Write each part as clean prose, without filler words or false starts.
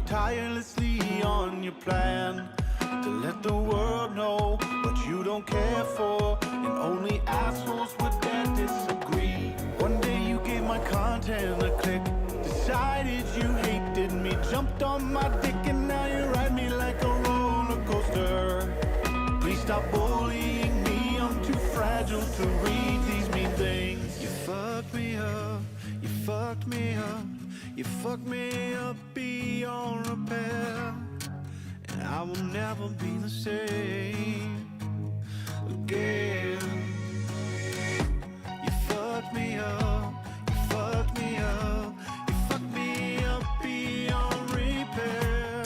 Tirelessly on your plan to let the world know what you don't care for, and only assholes would dare disagree. One day you gave my content a click, decided you hated me, jumped on my dick, and now you ride me like a roller coaster. Please stop bullying me, I'm too fragile to read these mean things. You fucked me up, you fucked me up, you fucked me up beyond repair, and I will never be the same again. You fucked me up, you fucked me up, you fucked me up beyond repair,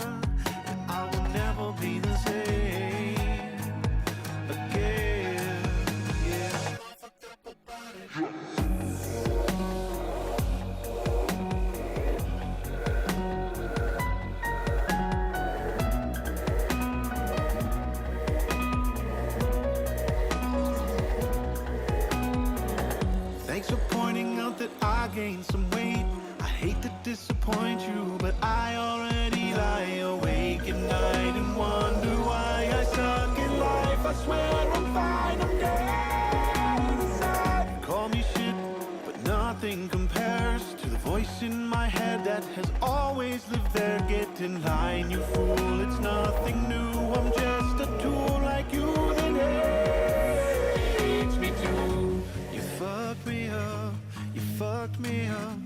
and I will never be the same again. Yeah. Thanks for pointing out that I gained some weight. I hate to disappoint you, but I already lie awake at night and wonder why I suck at life. I swear I'm fine, I'm dead inside. Call me shit, but nothing compares to the voice in my head that has always lived there. Get in line, you fool, it's nothing new. I'm just a tool like you that hates me too. You fucked me up, you fucked me up,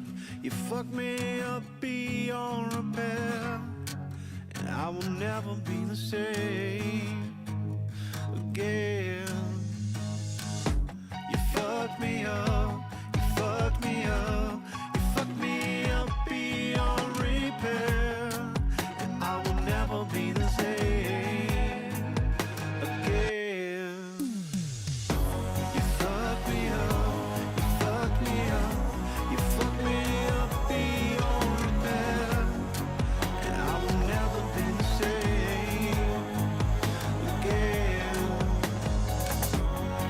you fucked me up beyond repair, and I will never be the same again. You fucked me up, you fucked me up, you fucked me up beyond repair, and I will never be the same again. You fucked me up, you fucked me up, you fucked me up beyond repair, and I will never be the same again.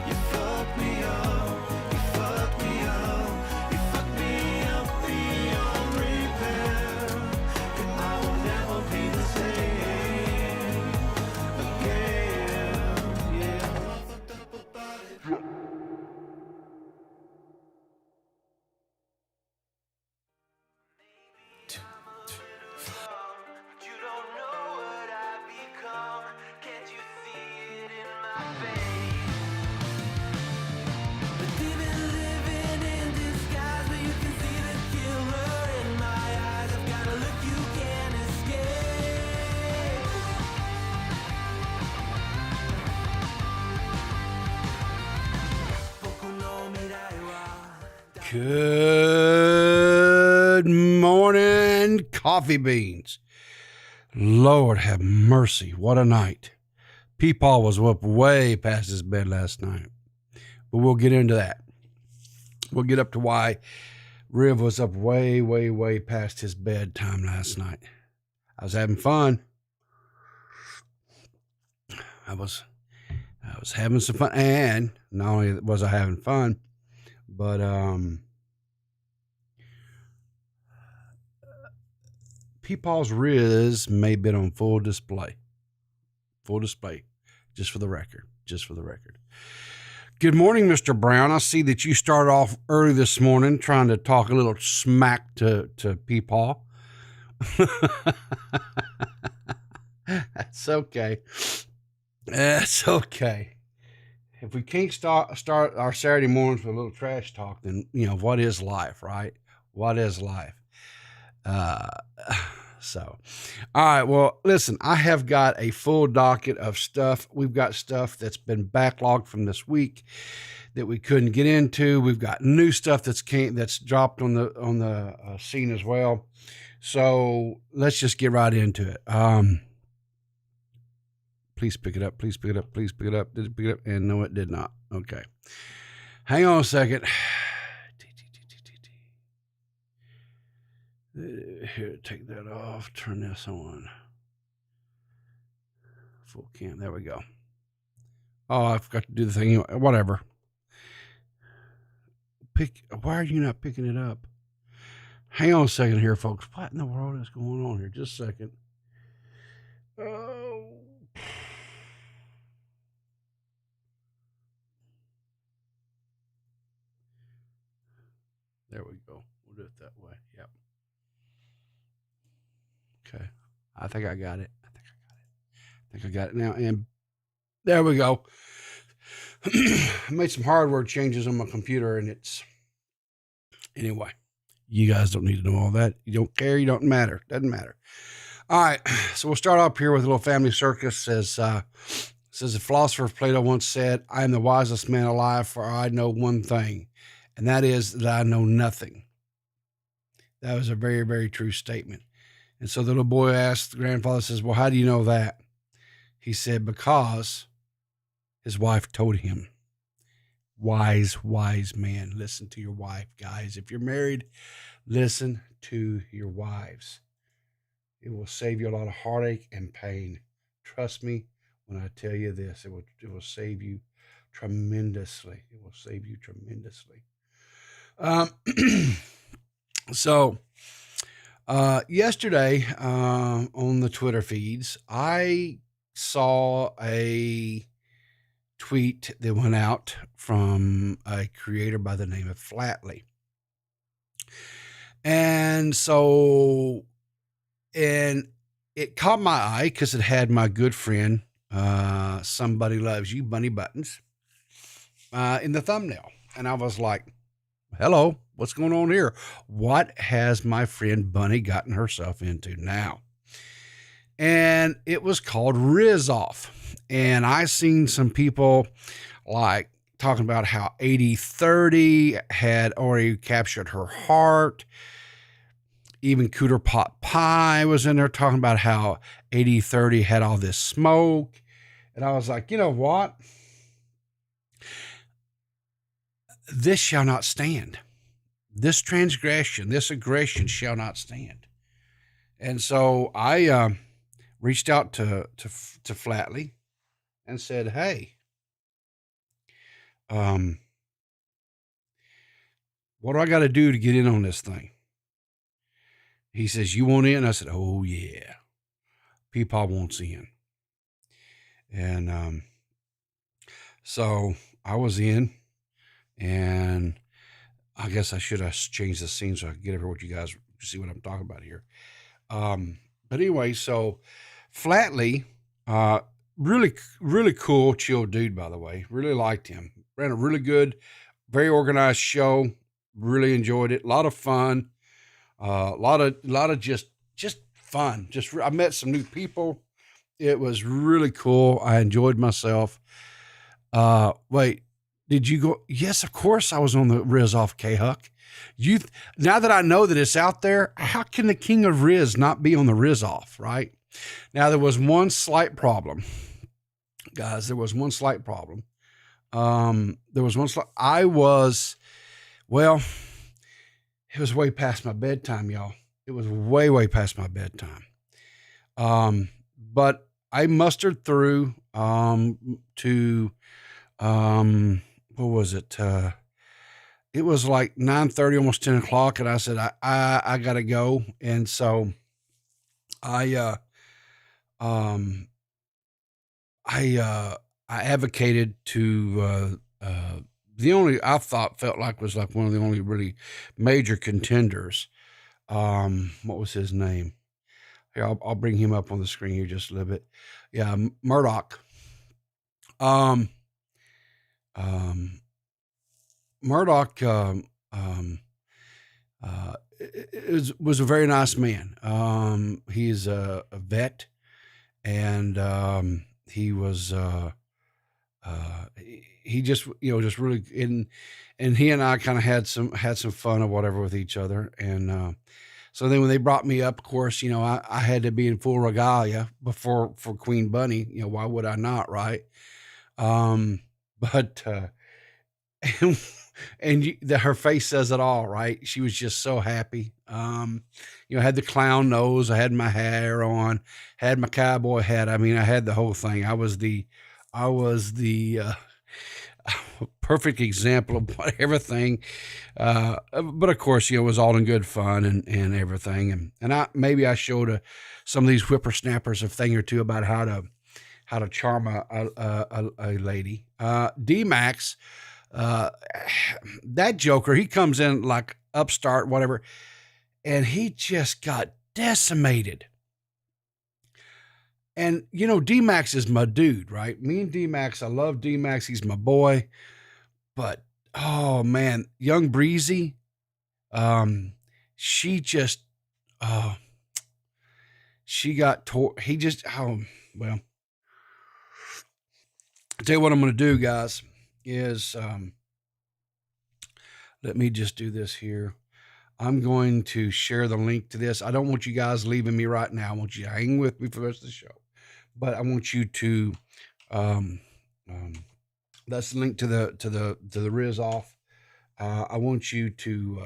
You fucked me up, you fucked me up, you fucked me up beyond repair, and I will never be the same again. Yeah. You don't know what I've become. Can't you see it in my face? But living in disguise, but you can see the killer in my eyes. I've got a look you can't escape. Poco no mirai wa. Good morning, coffee beans. Lord have mercy. What a night. Peepaw was up way past his bed last night. But we'll get into that. We'll get up to why Riv was up way, way, way past his bedtime last night. I was having fun. I was having some fun. And not only was I having fun, but Peepaw's Riz may have been on full display. Full display. Just for the record. Just for the record. Good morning, Mr. Brown. I see that you started off early this morning trying to talk a little smack to Peepaw. That's okay. That's okay. If we can't start our Saturday mornings with a little trash talk, then, what is life, right? What is life? So, all right. Well, listen, I have got a full docket of stuff. We've got stuff that's been backlogged from this week that we couldn't get into. We've got new stuff that's dropped on the scene as well. So let's just get right into it. Please pick it up. Please pick it up. Please pick it up. Did it pick it up? And no, it did not. Okay. Hang on a second. Here, take that off. Turn this on. Full cam. There we go. Oh, I forgot to do the thing. Whatever. Why are you not picking it up? Hang on a second here, folks. What in the world is going on here? Just a second. Oh. There we go. We'll do it that way. Yep. Okay. I think I got it. I think I got it now. And there we go. I made some hardware changes on my computer, and anyway, you guys don't need to know all that. You don't care. You don't matter. Doesn't matter. All right. So we'll start off here with a little family circus. Says the philosopher Plato once said, I am the wisest man alive, for I know one thing, and that is that I know nothing. That was a very, very true statement. And so the little boy asked the grandfather, says, well, how do you know that? He said, because his wife told him. Wise man. Listen to your wife, guys. If you're married, listen to your wives. It will save you a lot of heartache and pain. Trust me when I tell you this. It will save you tremendously. It will save you tremendously. So yesterday on the Twitter feeds, I saw a tweet that went out from a creator by the name of Flatly. And so, and it caught my eye because it had my good friend, Somebody Loves You, Bunny Buttons, in the thumbnail. And I was like, hello, what's going on here? What has my friend Bunny gotten herself into now? And it was called Riz Off. And I seen some people like talking about how 80/30 had already captured her heart. Even Cooter Pot Pie was in there talking about how 80/30 had all this smoke. And I was like, you know what? This shall not stand. This transgression, this aggression shall not stand. And so I reached out to Flatly and said, hey, what do I got to do to get in on this thing? He says, you want in? I said, oh yeah, Peepaw wants in. And so I was in, and I guess I should have changed the scene so I could get everyone, you guys see what I'm talking about here. But anyway, so Flatly, really, really cool, chill dude, by the way. Really liked him. Ran a really good, very organized show. Really enjoyed it. A lot of fun. A lot of just fun. I met some new people. It was really cool. I enjoyed myself. Wait, did you go? Yes, of course I was on the Riz Off K-Huck. Now that I know that it's out there, how can the king of Riz not be on the Riz Off, right? Now, there was one slight problem. Guys, there was one slight problem. It was way past my bedtime, y'all. It was way past my bedtime. But I mustered through to what was it? It was like 9:30, almost 10 o'clock, and I said, I gotta go. And so I advocated to I felt like was like one of the only really major contenders. What was his name? Here, I'll bring him up on the screen here just a little bit. Yeah, Murdoch. Murdoch was a very nice man. He's a vet, and he was he just just really and he and I kind of had some fun or whatever with each other. And so then when they brought me up, of course, I had to be in full regalia before for Queen Bunny. Why would I not, right? But and her face says it all, right? She was just so happy. I had the clown nose, I had my hair on, had my cowboy hat. I mean, I had the whole thing. I was the perfect example of everything. But of course, it was all in good fun and everything. And I showed some of these whippersnappers a thing or two about how to charm a lady. D-Max, that joker, he comes in like upstart, whatever, and he just got decimated. And, D-Max is my dude, right? Me and D-Max, I love D-Max. He's my boy. But, oh, man, young Breezy, she just, she got he just, well, I'll tell you what I'm going to do, guys, is, let me just do this here. I'm going to share the link to this. I don't want you guys leaving me right now. I want you to hang with me for the rest of the show. But I want you to, that's the link to the Riz Off. I want you to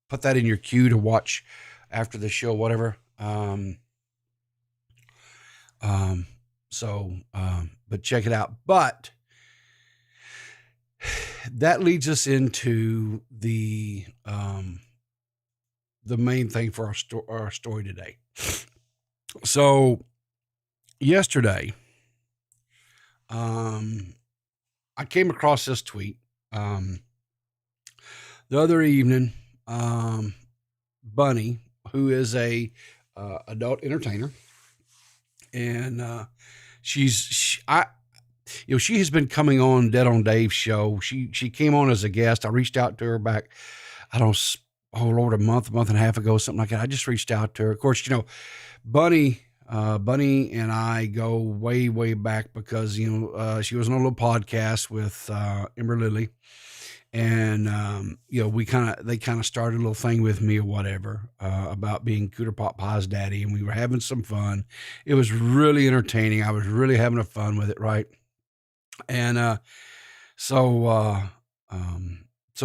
put that in your queue to watch after the show, whatever. But check it out. But that leads us into the main thing for our story today. So yesterday, I came across this tweet. The other evening, Bunny, who is a adult entertainer, and she has been coming on DeadOnDave's show. She came on as a guest. I reached out to her back, a month and a half ago, something like that. I just reached out to her. Of course, Bunny and I go way, way back because, she was on a little podcast with Ember Lily. And, they kind of started a little thing with me or whatever about being Cooter Pot Pie's daddy. And we were having some fun. It was really entertaining. I was really having a fun with it, right? And so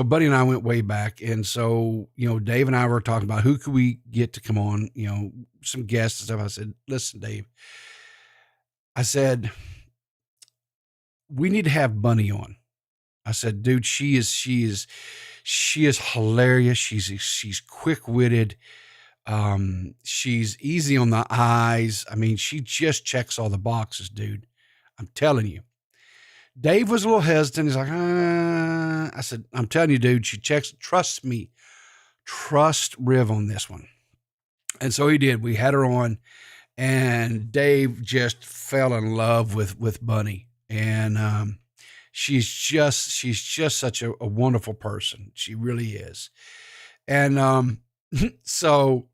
Buddy and I went way back. And so, Dave and I were talking about who could we get to come on, some guests and stuff. I said, listen, Dave, I said, we need to have Bunny on. I said, dude, she is hilarious. She's quick-witted. She's easy on the eyes. I mean, she just checks all the boxes, dude. I'm telling you. Dave was a little hesitant. He's like, I said, I'm telling you, dude, she checks. Trust me. Trust Riv on this one. And so he did. We had her on, and Dave just fell in love with Bunny. And she's just such a wonderful person. She really is. And so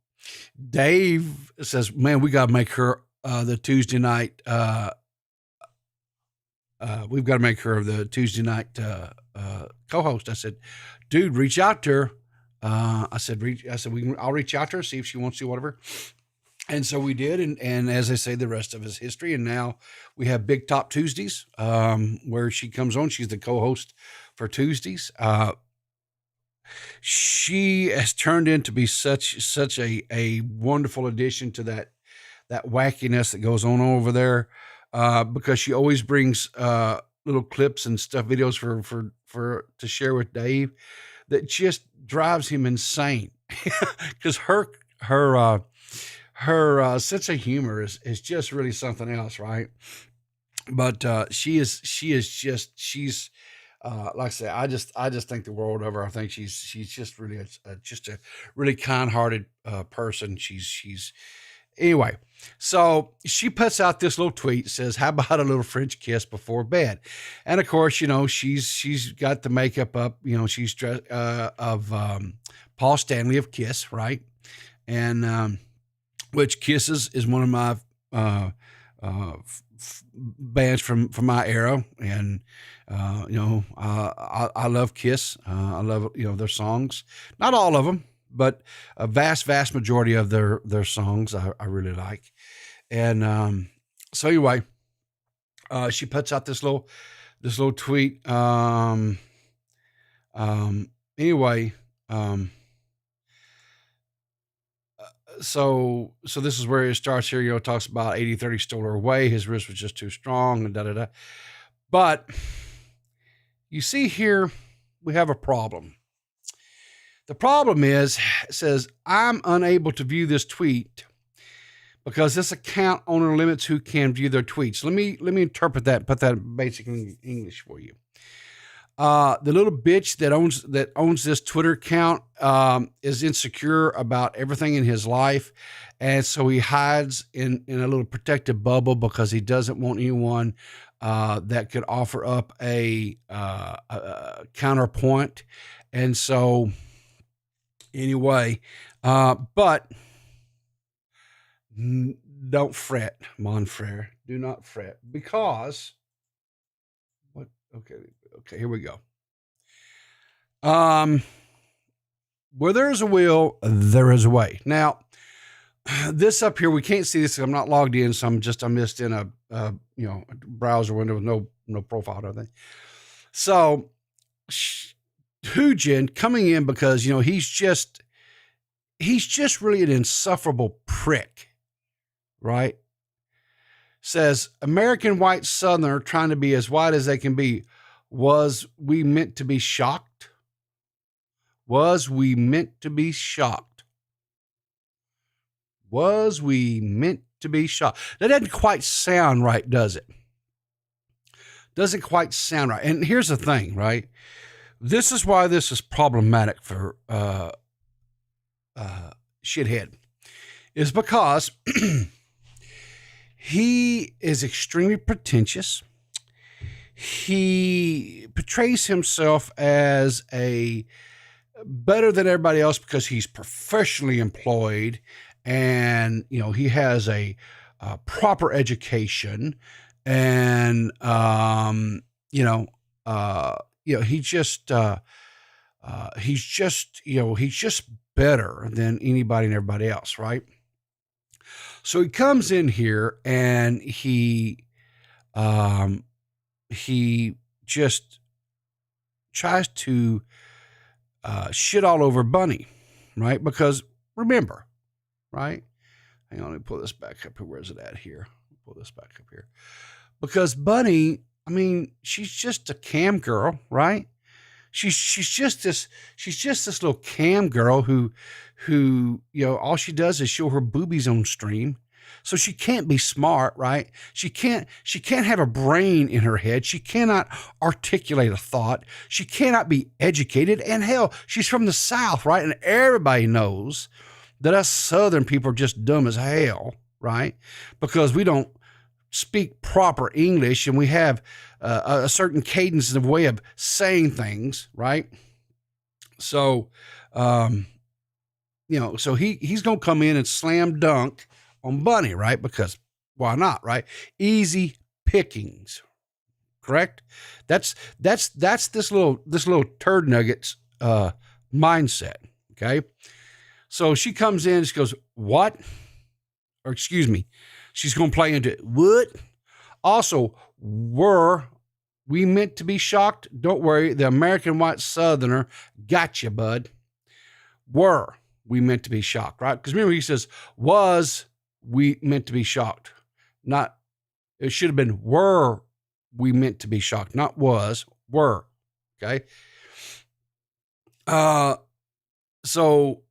Dave says, man, we got to make her the Tuesday night. We've got to make her the Tuesday night co-host. I said, dude, reach out to her. I'll reach out to her, see if she wants to, whatever. And so we did. And as I say, the rest of his history. And now we have Big Top Tuesdays, where she comes on. She's the co-host for Tuesdays. She has turned into be such a wonderful addition to that wackiness that goes on over there. Because she always brings little clips and stuff, videos for to share with Dave that just drives him insane. Because her sense of humor is just really something else, right? But she's like I say, I just think the world of her. I think she's just really just a really kind-hearted person. She's anyway. So she puts out this little tweet, says, how about a little French kiss before bed? And of course, she's got the makeup up, she's dressed of Paul Stanley of Kiss, right? And which Kiss is one of my bands from my era, and I love Kiss. I love their songs, not all of them, but a vast majority of their songs I really like. And so anyway, she puts out this little tweet. Anyway. So this is where it starts here. Talks about 80-30 stole her away. His wrist was just too strong and da-da-da. But you see here, we have a problem. The problem is, it says, I'm unable to view this tweet because this account owner limits who can view their tweets. Let me interpret that, put that in basic English for you. The little bitch that owns this Twitter account is insecure about everything in his life, and so he hides in a little protective bubble because he doesn't want anyone that could offer up a counterpoint. And so anyway, but don't fret, mon frere. Do not fret, because what? Okay, here we go. Where there is a will, there is a way. Now, this up here, we can't see this. I'm not logged in, so I'm just in a browser window with no profile or anything. So, Hujan coming in because he's just really an insufferable prick, right? Says American white Southerner trying to be as white as they can be. Was we meant to be shocked? Was we meant to be shocked? Was we meant to be shocked? That doesn't quite sound right, does it? Doesn't quite sound right. And here's the thing, right? This is why this is problematic for Shithead, is because he is extremely pretentious. He portrays himself as a better than everybody else because he's professionally employed, and he has a proper education, and he's just better than anybody and everybody else, right? So he comes in here and he just tries to shit all over Bunny, right? Because remember, right? Hang on, let me pull this back up here. Where's it at here? Pull this back up here. Because Bunny, she's just a cam girl, right? She's just this little cam girl who all she does is show her boobies on stream. So she can't be smart, right? She can't have a brain in her head. She cannot articulate a thought. She cannot be educated. And hell, she's from the South, right? And everybody knows that us Southern people are just dumb as hell, right? Because we don't speak proper English, and we have a certain cadence and way of saying things, right? So, so he's going to come in and slam dunk on Bunny, right? Because why not, right? Easy pickings, correct? That's this little turd nuggets mindset, okay? So she comes in, she goes, what? Or excuse me, she's going to play into it. What? Also, were we meant to be shocked? Don't worry, the American white Southerner got you, bud. Were we meant to be shocked, right? Because remember, he says, was we meant to be shocked? Not, it should have been, were we meant to be shocked? Not was, were, okay? So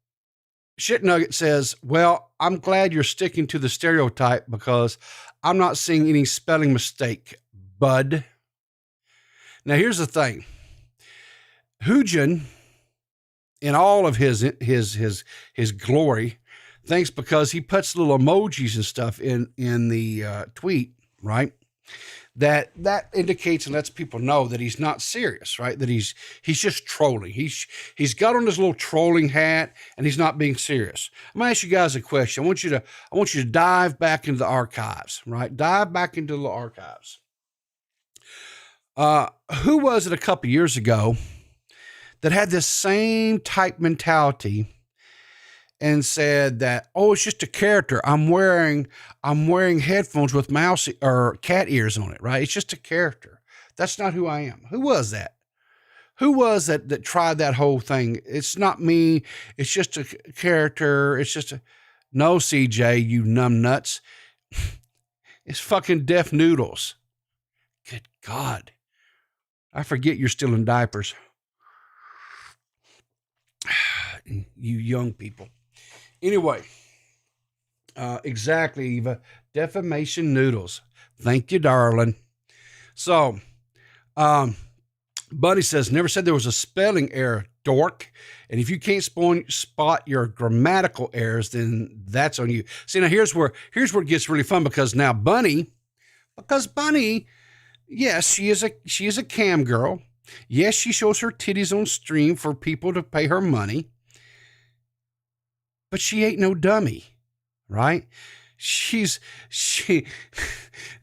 Shit Nugget says, well, I'm glad you're sticking to the stereotype because I'm not seeing any spelling mistake, bud. Now, here's the thing. Hujan, in all of his glory, thinks because he puts little emojis and stuff in the tweet, right, that indicates and lets people know that he's not serious, right? That he's just trolling. He's got on his little trolling hat and he's not being serious. I'm gonna ask you guys a question. I want you to dive back into the archives, right? Dive back into the archives. Who was it a couple years ago that had this same type mentality and said that, oh, it's just a character. I'm wearing headphones with mouse or cat ears on it, right? It's just a character. That's not who I am. Who was that? Who was that tried that whole thing? It's not me. It's just a character. It's just no, CJ, you numb nuts. It's fucking Deaf Noodles. Good God. I forget you're still in diapers. You young people. Anyway, exactly, Eva. Defamation Noodles. Thank you, darling. So, Buddy says, never said there was a spelling error, dork. And if you can't spot your grammatical errors, then that's on you. See, now here's where it gets really fun because Bunny, yes, she is a cam girl. Yes, she shows her titties on stream for people to pay her money. But she ain't no dummy, right?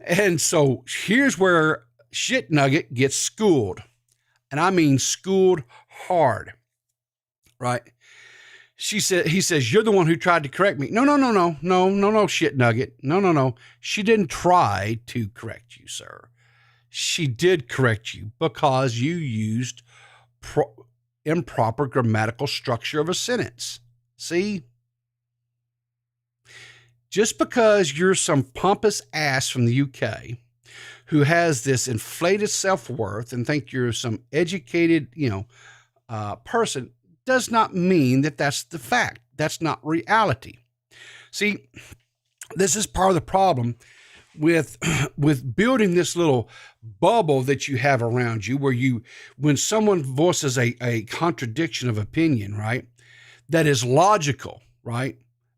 And so here's where Shit Nugget gets schooled. And I mean schooled hard, right? He says, you're the one who tried to correct me. No, Shit Nugget. No. She didn't try to correct you, sir. She did correct you because you used improper grammatical structure of a sentence. See? Just because you're some pompous ass from the UK who has this inflated self-worth and think you're some educated, person does not mean that that's the fact. That's not reality. See, this is part of the problem with building this little bubble that you have around you where when someone voices a contradiction of opinion, right, that is logical, right,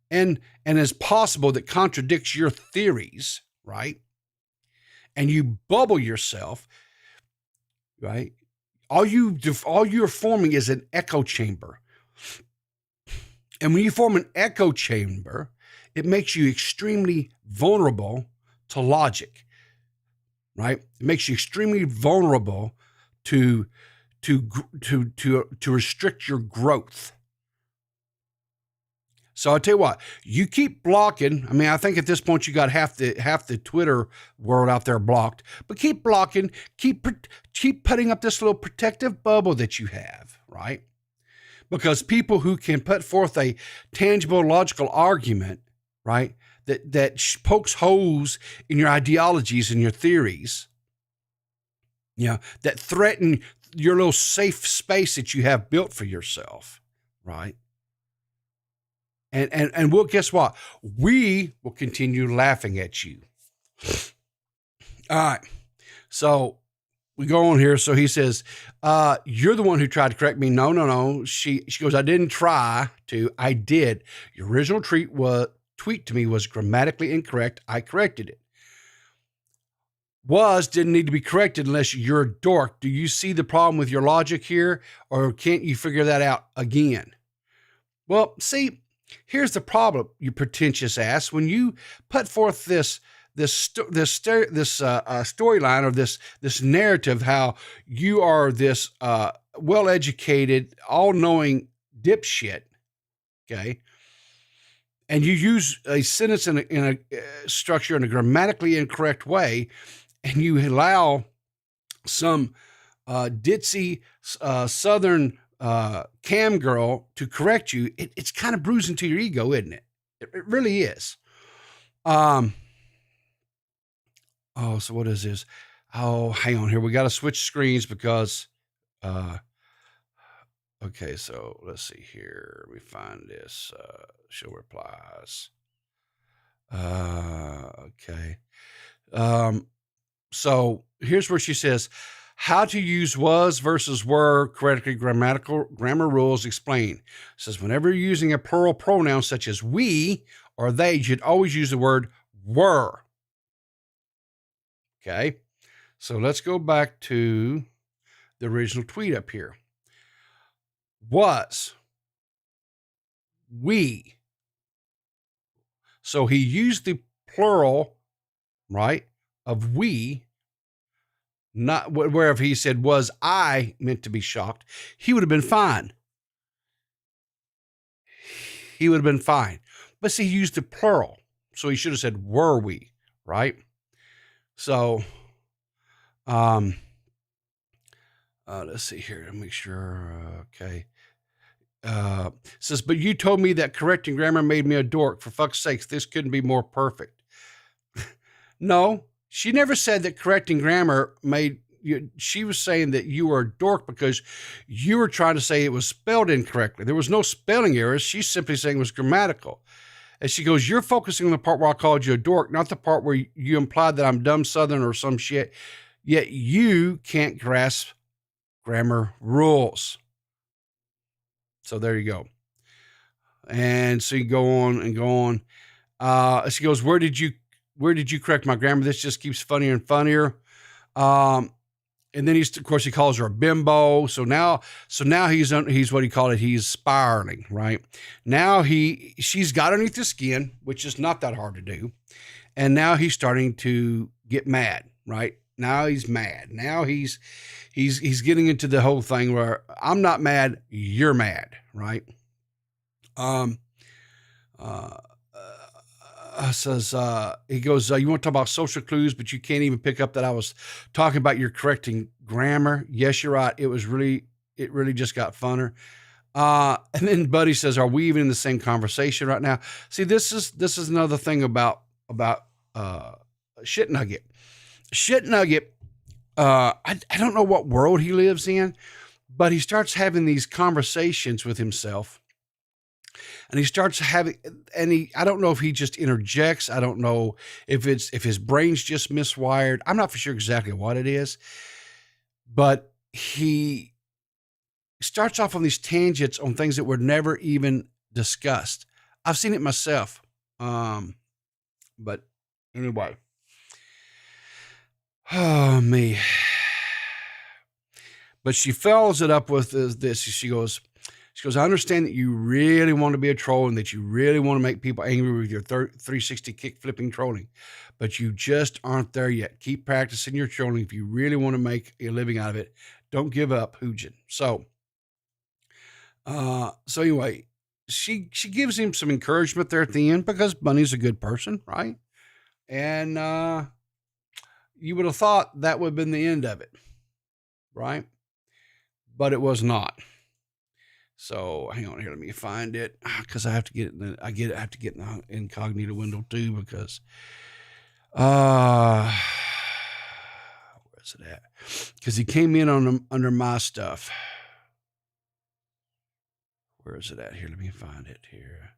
and is possible that contradicts your theories, right, and you bubble yourself, right, all you're forming is an echo chamber. And when you form an echo chamber, it makes you extremely vulnerable to logic, right? It makes you extremely vulnerable to restrict your growth. So I'll tell you what, you keep blocking. I mean, I think at this point you got half the Twitter world out there blocked, but keep blocking, keep putting up this little protective bubble that you have, right? Because people who can put forth a tangible, logical argument, right, that pokes holes in your ideologies and your theories, that threaten your little safe space that you have built for yourself, right? And we'll, guess what? We will continue laughing at you. All right. So we go on here. So he says, you're the one who tried to correct me. No. She goes, I didn't try to. I did. Your original tweet to me was grammatically incorrect. I corrected it. Didn't need to be corrected unless you're a dork. Do you see the problem with your logic here? Or can't you figure that out again? Well, see, here's the problem, you pretentious ass. When you put forth this storyline or this narrative, how you are this well-educated, all-knowing dipshit, okay, and you use a sentence in a structure in a grammatically incorrect way, and you allow some ditzy Southern cam girl to correct you, it's kind of bruising to your ego, isn't it? It really is. So what is this? Oh, hang on here. We got to switch screens because, okay, so let's see here. We find this, show replies. Okay. So here's where she says, how to use was versus were correctly, grammar rules explain. It says, whenever you're using a plural pronoun such as we or they, you should always use the word were. Okay. So let's go back to the original tweet up here. Was we. So he used the plural, right, of we, not wherever he said was I meant to be shocked, he would have been fine. He would have been fine. But see, he used the plural. So he should have said were we, right? So, let's see here to make sure. Okay. Says, but you told me that correcting grammar made me a dork. For fuck's sakes, this couldn't be more perfect. No, she never said that correcting grammar made you. She was saying that you were a dork because you were trying to say it was spelled incorrectly. There was no spelling errors. She's simply saying it was grammatical. And she goes, you're focusing on the part where I called you a dork, not the part where you implied that I'm dumb Southern or some shit. Yet you can't grasp grammar rules. So there you go. And so you go on and go on. She goes, where did you correct my grammar? This just keeps funnier and funnier. And then of course he calls her a bimbo. So now he's what he called it. He's spiraling, right? Now she's got underneath his skin, which is not that hard to do. And now he's starting to get mad, right? Now he's mad. Now he's getting into the whole thing where I'm not mad, you're mad, right? Says, he goes, you want to talk about social clues, but you can't even pick up that I was talking about your correcting grammar. Yes, you're right. It really just got funner. And then Buddy says, are we even in the same conversation right now? See, this is another thing about Shit Nugget. Shit Nugget, I don't know what world he lives in, but he starts having these conversations with himself. And he starts having, I don't know if he just interjects. I don't know if his brain's just miswired. I'm not for sure exactly what it is, but he starts off on these tangents on things that were never even discussed. I've seen it myself. But anyway, oh me. But she follows it up with this. She goes, I understand that you really want to be a troll and that you really want to make people angry with your 360 kick flipping trolling, but you just aren't there yet. Keep practicing your trolling if you really want to make a living out of it. Don't give up, Hujan. So anyway, she gives him some encouragement there at the end because Bunny's a good person, right? And you would have thought that would have been the end of it, right? But it was not. So hang on here. Let me find it because I have to get it. I have to get in the incognito window too because where's it at? Because he came in under my stuff. Where is it at here? Let me find it here.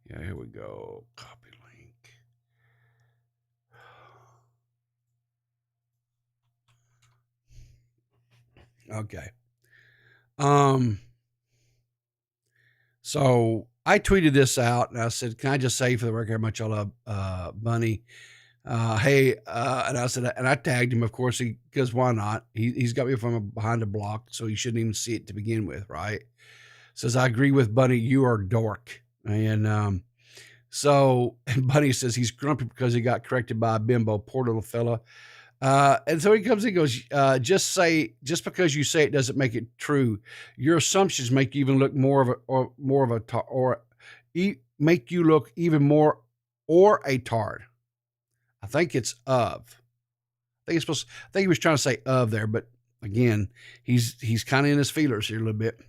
Yeah, here we go. Copy link. Okay. So I tweeted this out and I said, can I just say for the record how much I love Bunny? Hey, and I said, and I tagged him, of course, because why not? He's got me from behind a block, so he shouldn't even see it to begin with, right? Says, I agree with Bunny, you are a dork. And so Bunny says he's grumpy because he got corrected by a bimbo, poor little fella. And so he comes and goes, just because you say it doesn't make it true. Your assumptions make you even look make you look even more or a tard. I think it's of. I think he was trying to say of there, but again, he's kind of in his feelers here a little bit.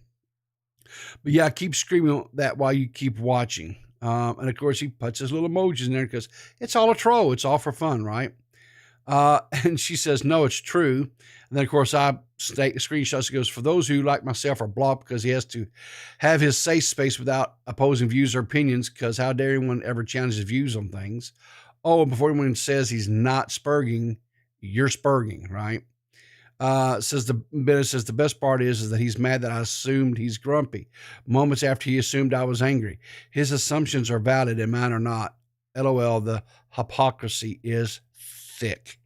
But yeah, keep screaming that while you keep watching. And of course he puts his little emojis in there because it's all a troll. It's all for fun, right? And she says, no, it's true. And then, of course, I screenshots. She goes, for those who, like myself, are blocked because he has to have his safe space without opposing views or opinions, because how dare anyone ever challenge his views on things? Oh, and before anyone says he's not spurging, you're spurging, right? Bennett says the best part is that he's mad that I assumed he's grumpy. Moments after he assumed I was angry. His assumptions are valid and mine are not. LOL, the hypocrisy is thick.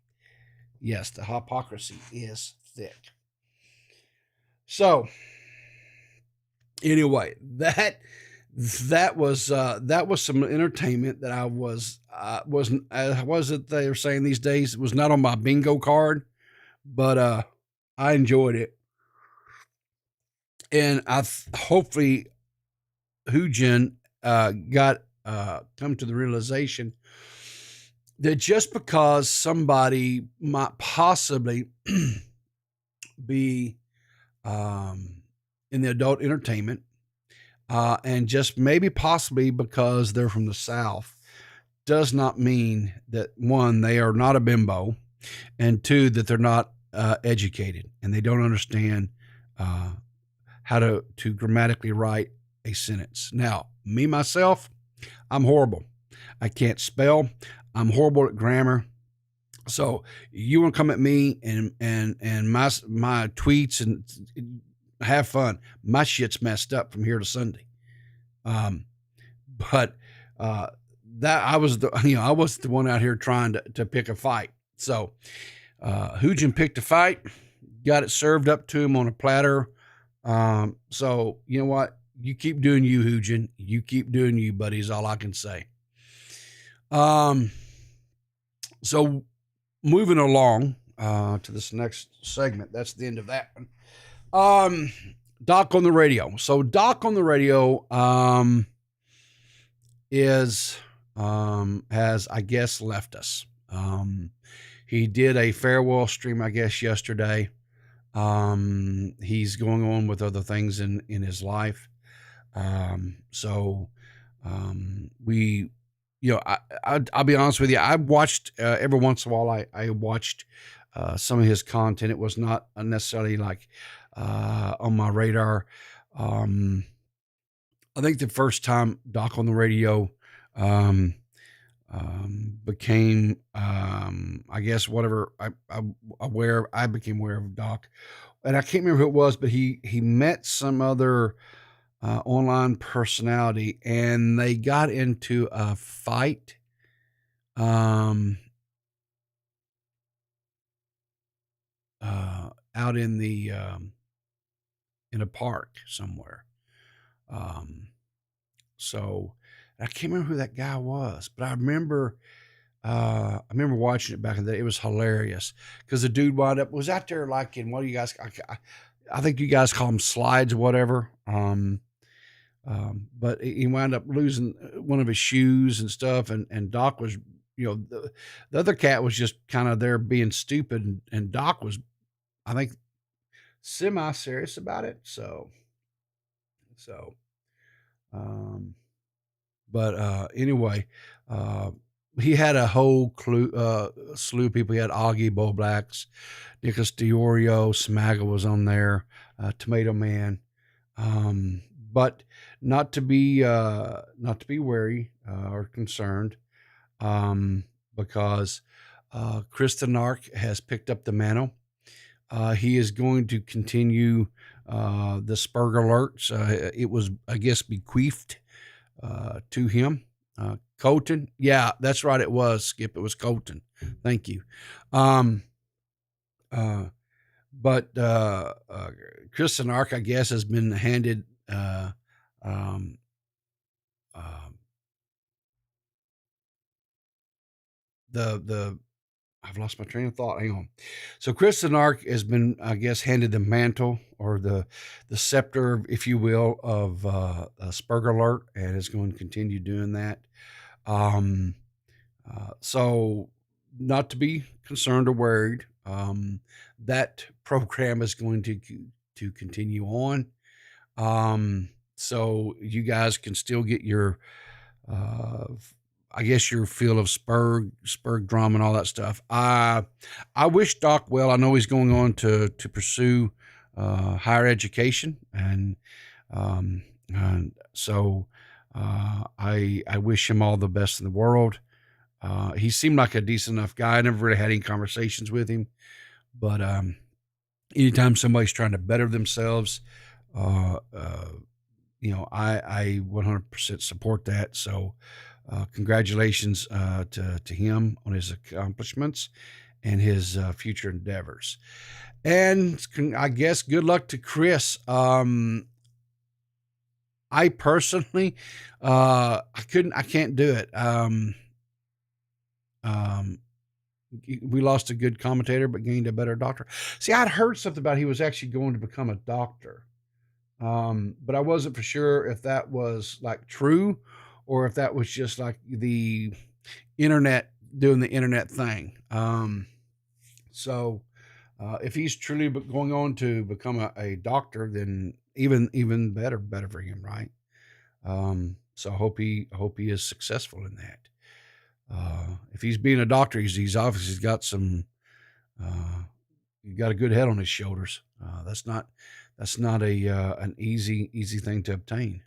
Yes, the hypocrisy is thick. So anyway, that was some entertainment that I wasn't they were saying these days, it was not on my bingo card, but I enjoyed it. And hopefully Hujan got come to the realization that just because somebody might possibly be in the adult entertainment, and just maybe possibly because they're from the South, does not mean that, one, they are not a bimbo, and two, that they're not educated and they don't understand how to grammatically write a sentence. Now, me, myself, I'm horrible. I can't spell. I'm horrible at grammar. So you want to come at me and my tweets and have fun. My shit's messed up from here to Sunday. But that I was the one out here trying to pick a fight. So Hujan picked a fight, got it served up to him on a platter. So you know what? You keep doing you, Hujan. You keep doing you, buddy, is all I can say. So moving along to this next segment, that's the end of that one. Doc on the radio. So Doc on the radio has, I guess, left us. He did a farewell stream, I guess, yesterday. He's going on with other things in his life. We, I'll be honest with you. I watched every once in a while. I watched some of his content. It was not necessarily like on my radar. I think the first time Doc on the radio became, I guess, whatever I became aware of Doc, and I can't remember who it was, but he met some other online personality, and they got into a fight. Out in the in a park somewhere. So I can't remember who that guy was, but I remember watching it back in the day. It was hilarious because the dude was out there like in, what do you guys, I think you guys call them slides or whatever. But he wound up losing one of his shoes and stuff. And Doc was, the other cat was just kind of there being stupid. And Doc was, I think, semi-serious about it. Anyway, he had a whole slew of people. He had Augie, Bo Blacks, Nicholas DiOrio, Smaga was on there, Tomato Man. But not to be wary or concerned, because Kristen Ark has picked up the mantle. He is going to continue the Spurg alerts. It was, I guess, bequeathed to him. Colton, yeah, that's right. It was Skip. It was Colton. Thank you. But Kristen Ark, I guess, has been handed I've lost my train of thought. Hang on. So Kristen Ark has been, I guess, handed the mantle or the scepter, if you will, of Spurg Alert, and is going to continue doing that. So not to be concerned or worried. That program is going to continue on. So you guys can still get your, I guess, your feel of Spurg drama and all that stuff. I wish Doc well. I know he's going on to pursue higher education, and so I wish him all the best in the world. He seemed like a decent enough guy. I never really had any conversations with him, but anytime somebody's trying to better themselves, uh, I 100% support that. So, congratulations to him on his accomplishments and his future endeavors. And I guess good luck to Chris. I personally, I can't do it. Um, we lost a good commentator, but gained a better doctor. See, I'd heard something about he was actually going to become a doctor. But I wasn't for sure if that was like true or if that was just like the internet doing the internet thing. So if he's truly going on to become a doctor, then even better for him, right? So I hope he is successful in that. If he's being a doctor, he's obviously got some. He got a good head on his shoulders. That's not a an easy thing to obtain.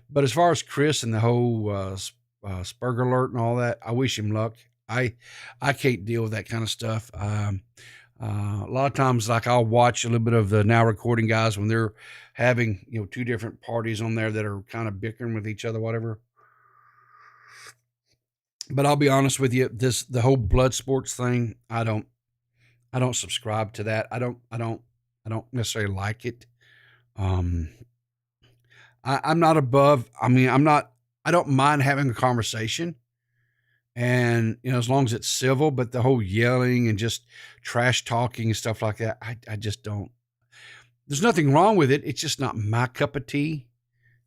But as far as Chris and the whole Spurger alert and all that, I wish him luck. I can't deal with that kind of stuff. A lot of times, like I'll watch a little bit of the Now Recording guys when they're having two different parties on there that are kind of bickering with each other, whatever. But I'll be honest with you, the whole blood sports thing, I don't subscribe to that. I don't necessarily like it. I'm not above. I mean, I don't mind having a conversation, and as long as it's civil. But the whole yelling and just trash talking and stuff like that, I just don't. There's nothing wrong with it. It's just not my cup of tea,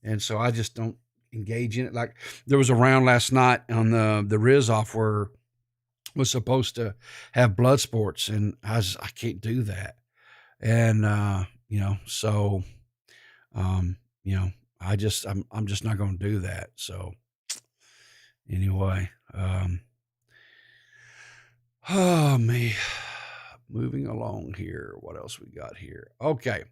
and so I just don't engage in it. Like there was a round last night on the Riz off where was supposed to have blood sports, and I can't do that. And so I'm just not going to do that. So anyway, oh me, moving along here. What else we got here? Okay.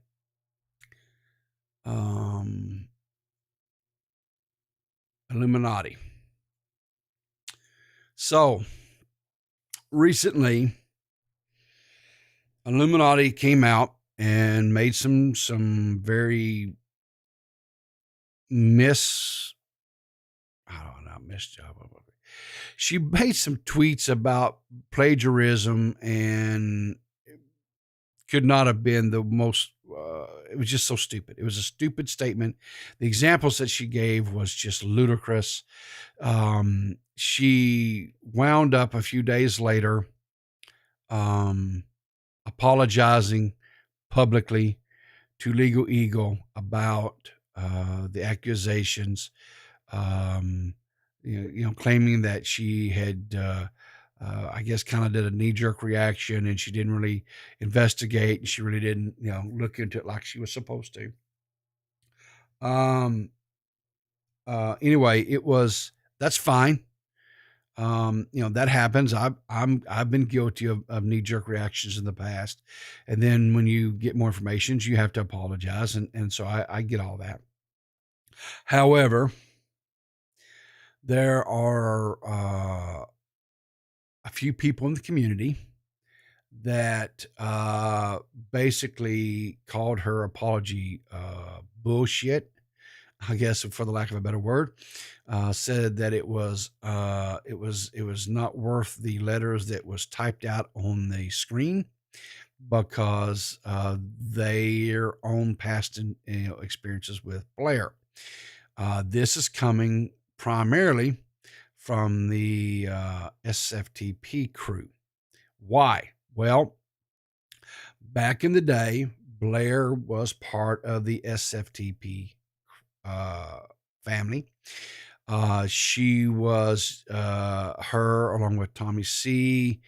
Illuminati. So recently, Illuminati came out and made some very job. She made some tweets about plagiarism and could not have been the most. It was just so stupid. It was a stupid statement. The examples that she gave was just ludicrous. She wound up a few days later apologizing publicly to Legal Eagle about the accusations, claiming that she had, I guess, kind of did a knee-jerk reaction, and she didn't really investigate, and she really didn't, look into it like she was supposed to. Anyway, that's fine. That happens. I've been guilty of knee-jerk reactions in the past. And then when you get more information, you have to apologize. And so I get all that. However, there are a few people in the community that basically called her apology bullshit, I guess, for the lack of a better word. Said that it was not worth the letters that was typed out on the screen because their own past experiences with Blair. This is coming primarily from the SFTP crew. Why? Well, back in the day, Blair was part of the SFTP family. She was her along with Tommy C.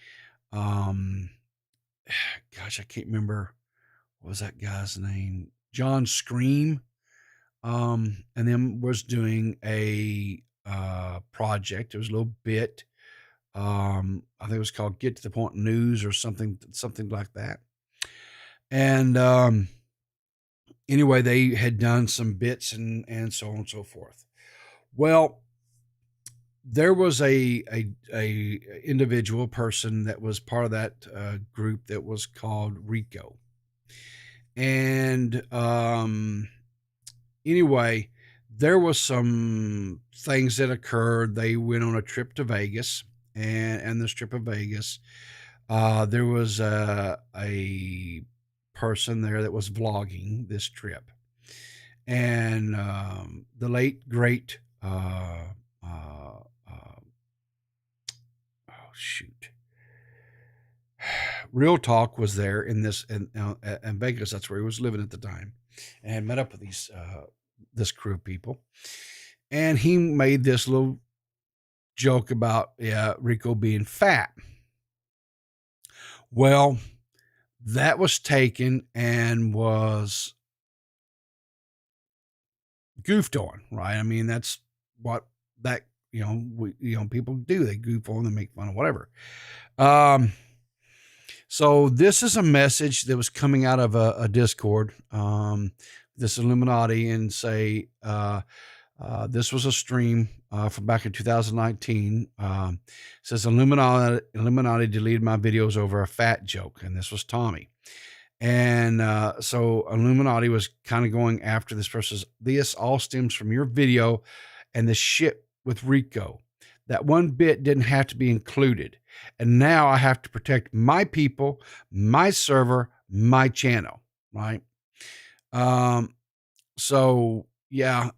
Gosh, I can't remember what was that guy's name. John Scream. And then was doing a project. It was a little bit. I think it was called Get to the Point News or something like that. And anyway, they had done some bits and so on and so forth. Well, there was a individual person that was part of that group that was called Rico. And anyway, there was some things that occurred. They went on a trip to Vegas, and this trip of Vegas, there was a person there that was vlogging this trip, and the late great Real Talk was there in Vegas. That's where he was living at the time, and had met up with this crew of people, and he made this little joke about Rico being fat. Well, that was taken and was goofed on, right? I mean, that's what that people do. They goof on, they make fun of whatever. So this is a message that was coming out of a Discord, this Illuminati, and say this was a stream from back in 2019. Says Illuminati deleted my videos over a fat joke, and this was Tommy. And so Illuminati was kind of going after this person. This all stems from your video and the shit with Rico. That one bit didn't have to be included. And now I have to protect my people, my server, my channel, right? So yeah,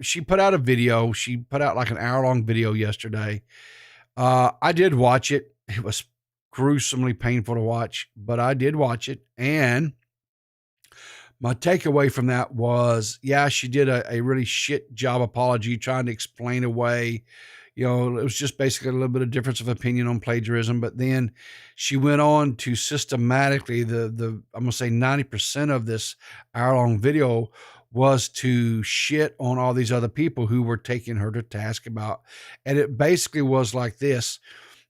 she put out a video. She put out like an hour-long video yesterday. I did watch it. It was gruesomely painful to watch, but I did watch it. And my takeaway from that was, she did a really shit job apology trying to explain away. It was just basically a little bit of difference of opinion on plagiarism. But then she went on to systematically, I'm going to say 90% of this hour-long video was to shit on all these other people who were taking her to task about. And it basically was like this: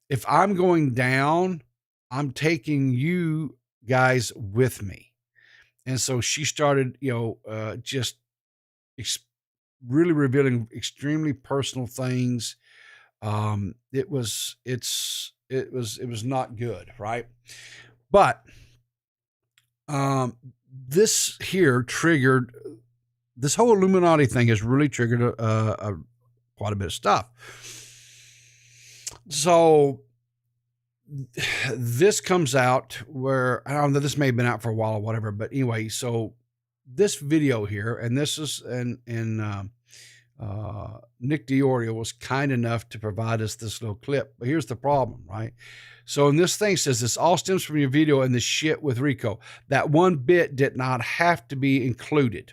if I'm going down, I'm taking you guys with me. And so she started, just really revealing extremely personal things. It was not good, right? But this here triggered, this whole Illuminati thing has really triggered quite a bit of stuff. So this comes out where, I don't know, this may have been out for a while or whatever, but anyway, so this video here, and this is, Nick DiOrio was kind enough to provide us this little clip. But here's the problem, right? So in this thing says, this all stems from your video and the shit with Rico. That one bit did not have to be included.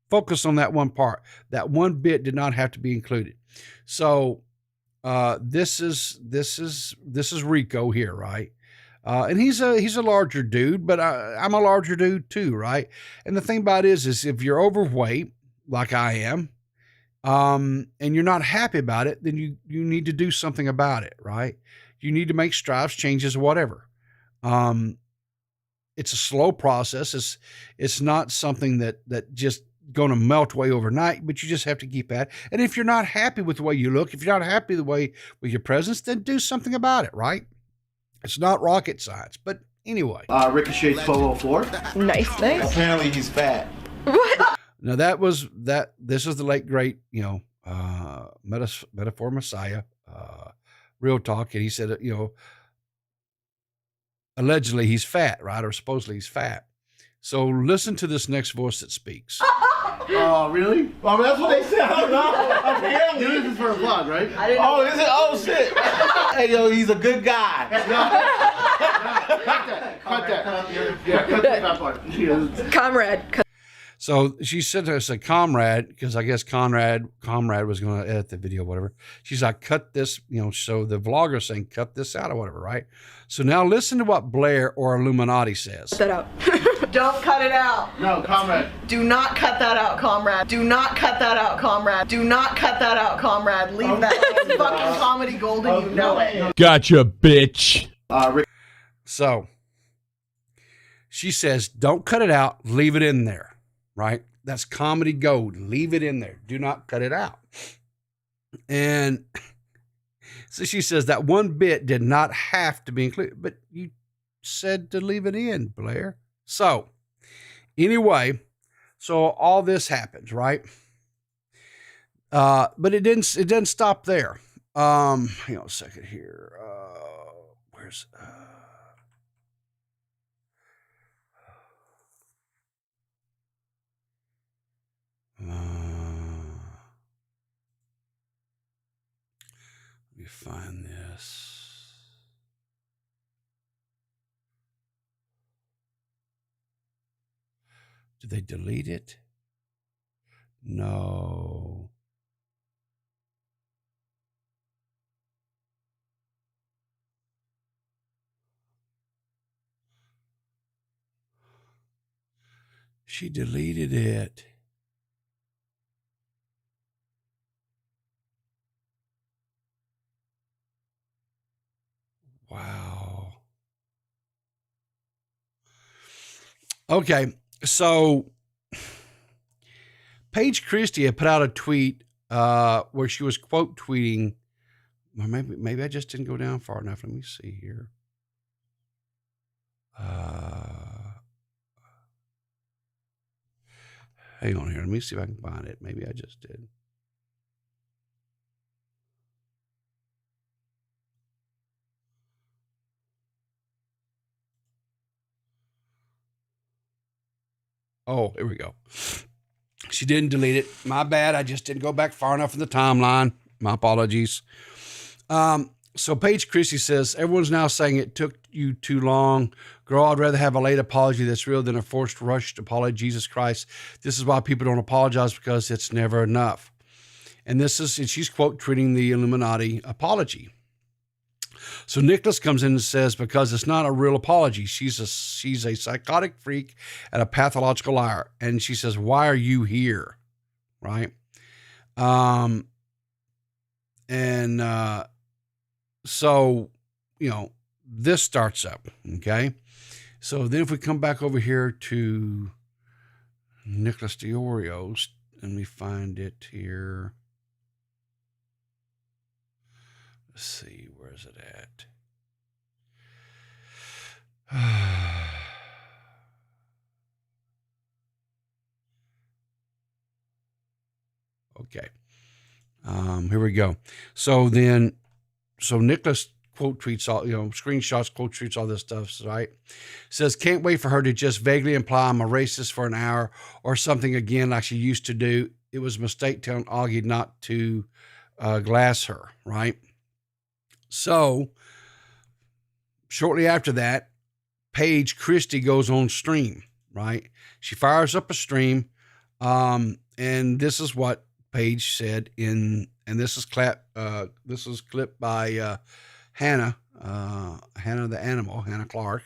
Focus on that one part. That one bit did not have to be included. So this is Rico here, right? And he's a larger dude, but I'm a larger dude too, right? And the thing about it is if you're overweight, like I am, and you're not happy about it, then you need to do something about it, right? You need to make strides, changes, whatever. It's a slow process. It's not something that just going to melt away overnight, but you just have to keep at it. And if you're not happy with the way you look, if you're not happy the way with your presence, then do something about it, right? It's not rocket science, but anyway. Ricochet 1204. Nice. Apparently he's fat. What? Now this is the late great, Metaphor Messiah, Real Talk. And he said, allegedly he's fat, right? Or supposedly he's fat. So listen to this next voice that speaks. Oh, really? Well, that's what they said. I don't know. Apparently. This is for a vlog, right? I didn't know. Is it? Oh, shit. Hey, yo, he's a good guy. Cut that. Yeah, cut that part. Comrade. So she said to us, comrade, because I guess Conrad was going to edit the video, whatever. She's like, cut this, so the vlogger saying, cut this out or whatever, right? So now listen to what Blair or Illuminati says. Cut that out. Don't cut it out. No, comrade. Do not cut that out, comrade. Do not cut that out, comrade. Do not cut that out, comrade. Leave that. That's fucking comedy gold and you know it. Gotcha, bitch. So she says, don't cut it out, leave it in there. Right? That's comedy gold. Leave it in there. Do not cut it out. And so she says that one bit did not have to be included, but you said to leave it in, Blair. So anyway, so all this happens, right? But it didn't stop there. Hang on a second here. Where's let me find this. Did they delete it? No. She deleted it. Wow. Okay, so Paige Christie had put out a tweet where she was quote tweeting. Well, maybe I just didn't go down far enough. Let me see here. Hang on here. Let me see if I can find it. Maybe I just did. Oh, here we go. She didn't delete it. My bad. I just didn't go back far enough in the timeline. My apologies. So Paige Christie says, everyone's now saying it took you too long. Girl, I'd rather have a late apology that's real than a forced rushed apology. Jesus Christ. This is why people don't apologize, because it's never enough. And she's quote tweeting the Illuminati apology. So Nicholas comes in and says, because it's not a real apology. She's a psychotic freak and a pathological liar. And she says, why are you here? Right. So, this starts up. Okay. So then if we come back over here to Nicholas DeOrio's, and we find it here. Let's see, where is it at? Okay. Here we go. So Nicholas quote tweets all, screenshots, quote tweets, all this stuff, right? Says, can't wait for her to just vaguely imply I'm a racist for an hour or something again like she used to do. It was a mistake telling Augie not to glass her, right? So shortly after that, Paige Christie goes on stream, right? She fires up a stream. And this is what Paige said and this is clipped by Hannah the animal, Hannah Clark.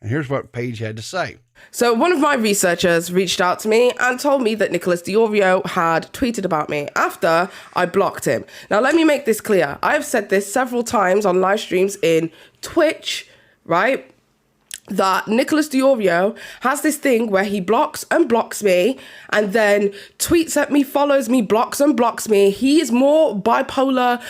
And here's what Paige had to say. So one of my researchers reached out to me and told me that Nicholas DeOrio had tweeted about me after I blocked him. Now, let me make this clear. I have said this several times on live streams in Twitch, right? That Nicholas DeOrio has this thing where he blocks and blocks me and then tweets at me, follows me, blocks and blocks me. He is more bipolar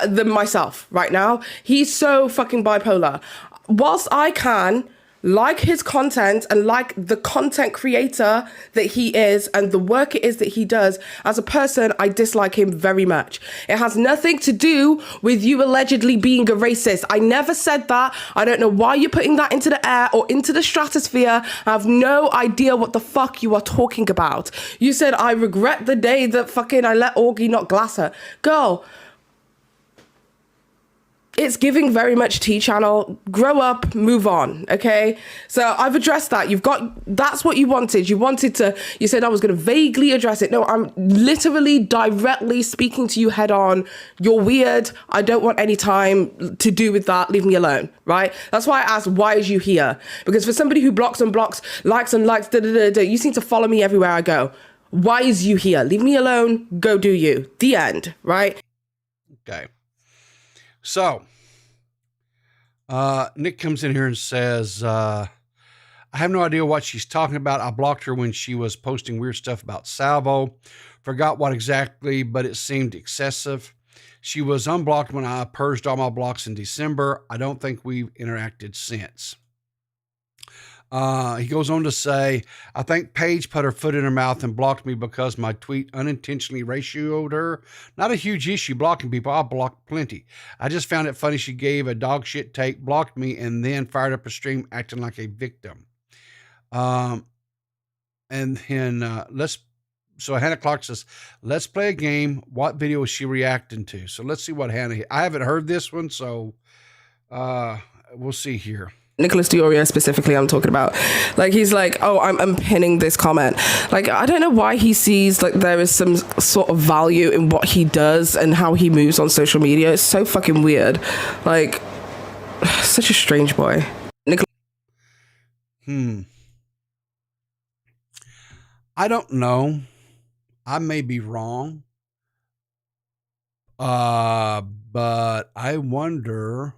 than myself right now. He's so fucking bipolar. Whilst I can like his content and like the content creator that he is and the work it is that he does, as a person, I dislike him very much. It has nothing to do with you allegedly being a racist. I never said that. I don't know why you're putting that into the air or into the stratosphere. I have no idea what the fuck you are talking about. You said, I regret the day that fucking I let Augie not glass her. Girl, it's giving very much T-channel. Grow up, move on, okay? So I've addressed that. That's what you wanted. You said I was going to vaguely address it. No, I'm literally directly speaking to you head on. You're weird. I don't want any time to do with that. Leave me alone, right? That's why I asked, why is you here? Because for somebody who blocks and blocks, likes and likes, you seem to follow me everywhere I go. Why is you here? Leave me alone. Go do you. The end, right? Okay. So, Nick comes in here and says, I have no idea what she's talking about. I blocked her when she was posting weird stuff about Salvo. Forgot what exactly, but it seemed excessive. She was unblocked when I purged all my blocks in December. I don't think we've interacted since. He goes on to say, I think Paige put her foot in her mouth and blocked me because my tweet unintentionally ratioed her. Not a huge issue blocking people. I blocked plenty. I just found it funny she gave a dog shit take, blocked me, and then fired up a stream acting like a victim. And then so Hannah Clark says, let's play a game. What video is she reacting to? So let's see what Hannah, I haven't heard this one, so we'll see here. Nicholas Diorio specifically I'm talking about. Like, he's like, oh, I'm pinning this comment. Like, I don't know why he sees like there is some sort of value in what he does and how he moves on social media. It's so fucking weird. Like, such a strange boy. I don't know. I may be wrong. But I wonder,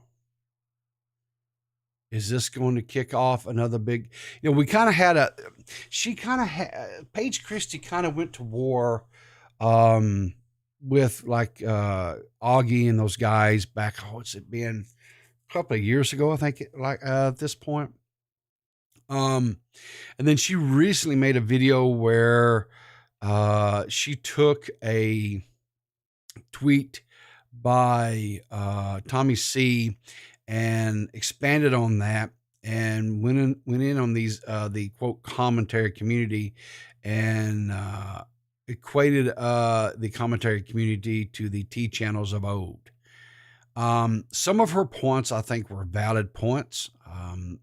is this going to kick off another big, we kind of had Paige Christie kind of went to war with like Augie and those guys back, it's been a couple of years ago, I think, at this point. And then she recently made a video where she took a tweet by Tommy C and expanded on that and went in on these the quote commentary community and equated the commentary community to the T channels of old. Some of her points I think were valid points.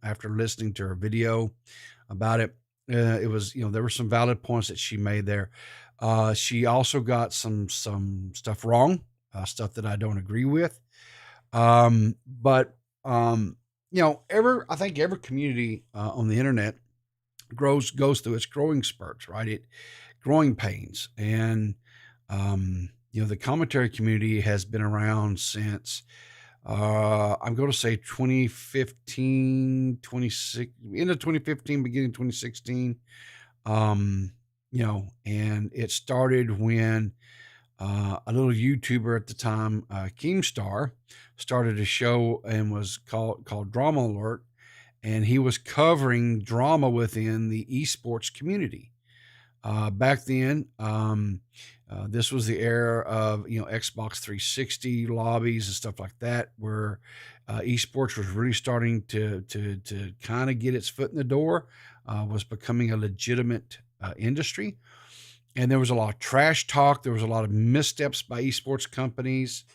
After listening to her video about it, it was, there were some valid points that she made there. She also got some stuff wrong, stuff that I don't agree with. But I think every community on the internet goes through its growing spurts, right? Growing pains. And, the commentary community has been around since, I'm going to say 2015, 26, end of 2015, beginning 2016. And it started when a little YouTuber at the time, Keemstar, started a show and was called Drama Alert, and he was covering drama within the esports community. Back then, this was the era of Xbox 360 lobbies and stuff like that, where esports was really starting to kind of get its foot in the door, was becoming a legitimate industry. And there was a lot of trash talk. There was a lot of missteps by esports companies,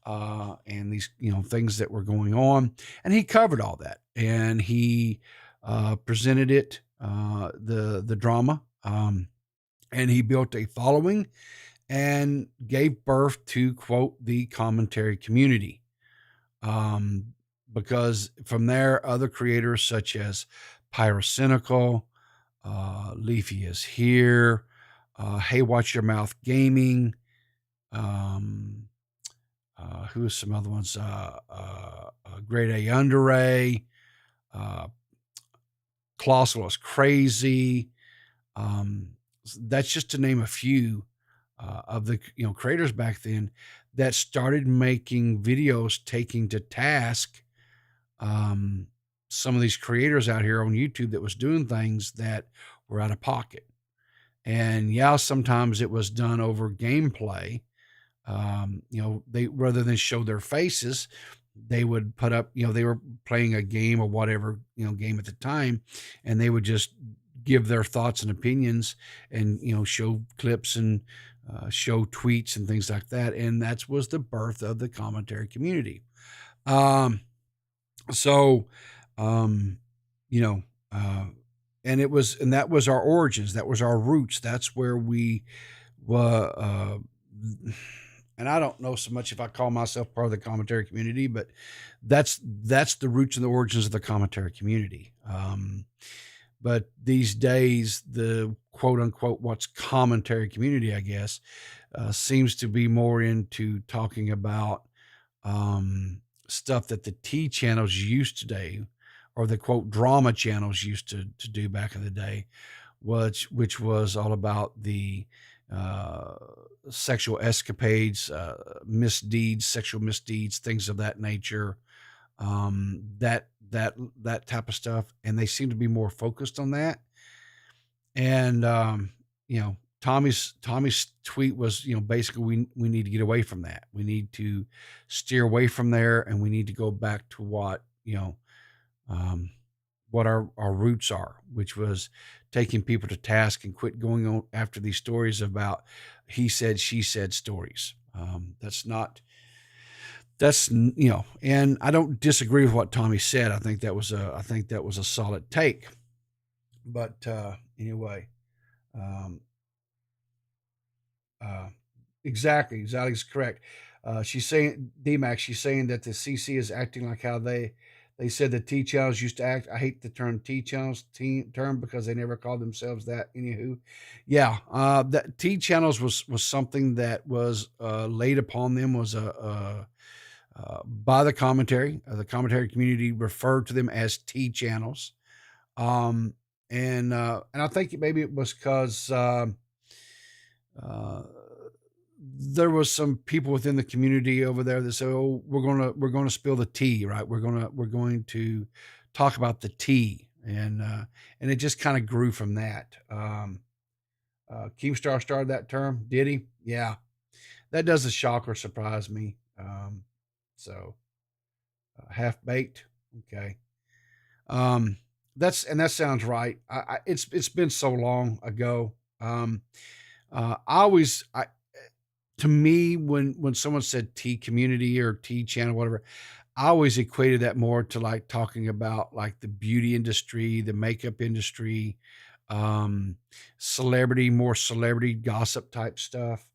and these, things that were going on. And he covered all that, and he presented it, the drama, and he built a following and gave birth to, quote, the commentary community. Because from there, other creators such as Pyrocynical, Leafy is Here, Hey Watch Your Mouth Gaming, who are some other ones? Grade A Under A, Colossal is Crazy. That's just to name a few of the creators back then that started making videos, taking to task some of these creators out here on YouTube that was doing things that were out of pocket. And sometimes it was done over gameplay. They, rather than show their faces, they would put up, they were playing a game or whatever, game at the time, and they would just give their thoughts and opinions and, show clips and show tweets and things like that. And that was the birth of the commentary community. And that was our origins. That was our roots. That's where we were, and I don't know so much if I call myself part of the commentary community, but that's the roots and the origins of the commentary community. But these days, the quote unquote, what's commentary community, I guess, seems to be more into talking about stuff that the T channels used to do, or the quote drama channels used to do back in the day, which was all about the sexual escapades, misdeeds, sexual misdeeds, things of that nature, that type of stuff. And they seem to be more focused on that. And, Tommy's tweet was, basically we need to get away from that. We need to steer away from there, and we need to go back to what our roots are, which was taking people to task and quit going on after these stories about he said, she said stories. And I don't disagree with what Tommy said. I think that was a solid take. But anyway, exactly, Zali's correct. She's saying, D-Max, she's saying that the CC is acting like how they said the T channels used to act. I hate the term T channels term because they never called themselves that. Anywho, yeah, that T channels was something that was laid upon them, was by the commentary. The commentary community referred to them as T channels, and I think maybe it was because there was some people within the community over there that said, "Oh, we're going to spill the tea, right? We're going to talk about the tea," and it just kind of grew from that. Keemstar started that term, did he? Yeah, that doesn't shock or surprise me. So half baked, okay. That sounds right. It's been so long ago. To me, when someone said T community or T channel, whatever, I always equated that more to like talking about like the beauty industry, the makeup industry, more celebrity gossip type stuff.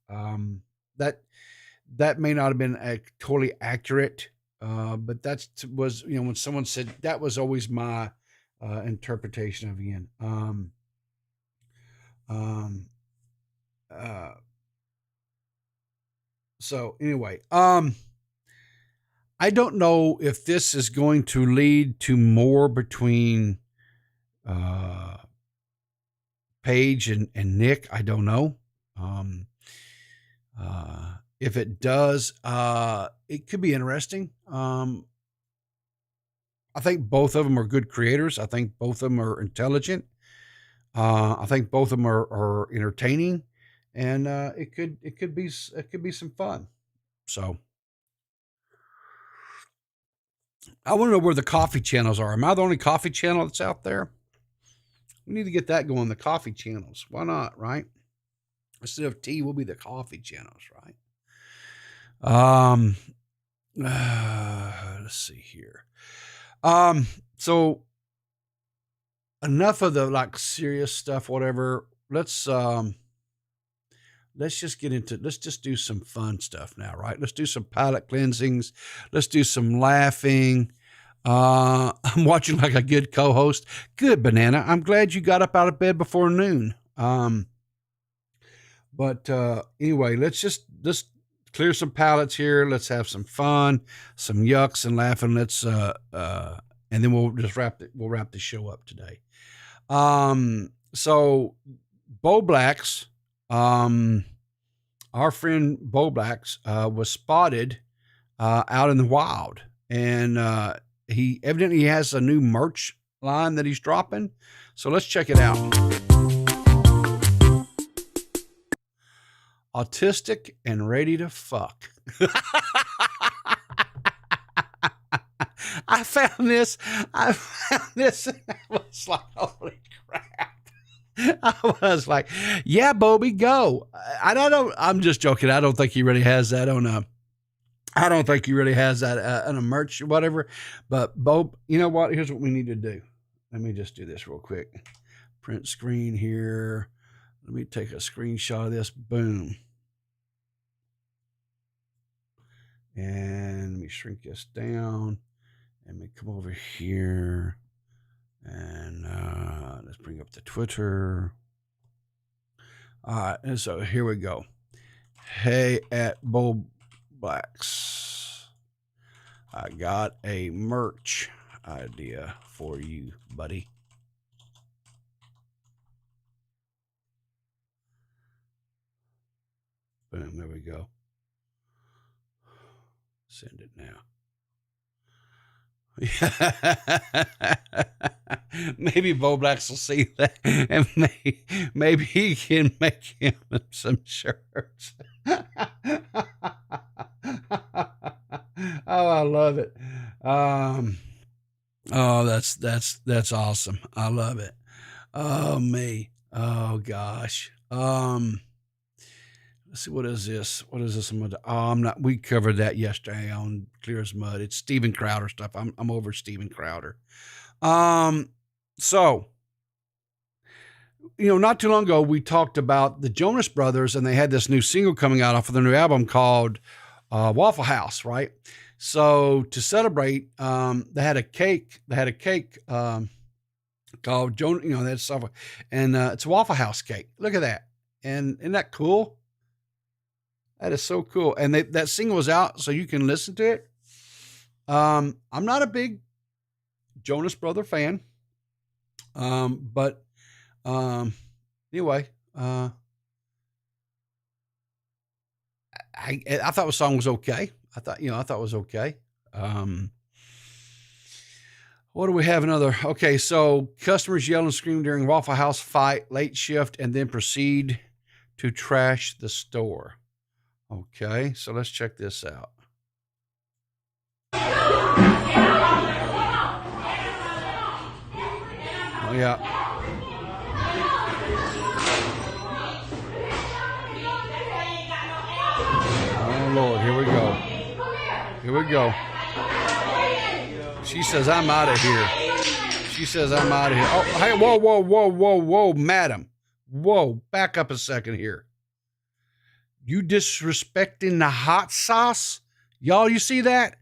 That may not have been totally accurate, but that was, when someone said that, was always my interpretation of Ian. So anyway, I don't know if this is going to lead to more between Paige and Nick. I don't know. If it does, it could be interesting. I think both of them are good creators. I think both of them are intelligent. I think both of them are entertaining. And it could be some fun. So I want to know where the coffee channels are. Am I the only coffee channel that's out there? We need to get that going. The coffee channels. Why not? Right? Instead of tea, we'll be the coffee channels. Right? Let's see here. So enough of the like serious stuff. Whatever. Let's just do some fun stuff now, right? Let's do some palate cleansings. Let's do some laughing. I'm watching like a good co-host. Good, Banana. I'm glad you got up out of bed before noon. But anyway, let's clear some palates here. Let's have some fun, some yucks and laughing. And then we'll wrap the show up today. So Bo Blacks, our friend Bo Blacks was spotted out in the wild, and he evidently has a new merch line that he's dropping. So let's check it out. Autistic and ready to fuck. I found this and I was like, holy crap. I was like, yeah, Bobby, go. I'm just joking. I don't think he really has that on a merch or whatever. But Bob, you know what? Here's what we need to do. Let me just do this real quick. Print screen here. Let me take a screenshot of this. Boom. And let me shrink this down. And we come over here. And let's bring up the Twitter. All right, and so here we go. Hey, at Bo Blacks, I got a merch idea for you, buddy. Boom, there we go. Send it now. Maybe Bo Blacks will see that, and maybe he can make him some shirts. Oh, I love it. Oh, that's awesome. I love it. Oh, me. Oh gosh. Let's see, what is this? What is this? We covered that yesterday on Clear as Mud. It's Steven Crowder stuff. I'm over Steven Crowder. So, not too long ago, we talked about the Jonas Brothers, and they had this new single coming out off of their new album called Waffle House, right? So to celebrate, they had a cake called Jonas, that stuff, and it's a Waffle House cake. Look at that. And isn't that cool? That is so cool. And that single is out, so you can listen to it. I'm not a big Jonas Brother fan. But anyway, I thought the song was okay. I thought it was okay. What do we have another? Okay, so customers yell and scream during Waffle House fight, late shift, and then proceed to trash the store. Okay, so let's check this out. Oh, yeah. Oh, Lord, here we go. Here we go. She says, I'm out of here. She says, I'm out of here. Oh, hey, whoa, madam. Whoa, back up a second here. You disrespecting the hot sauce? Y'all, you see that?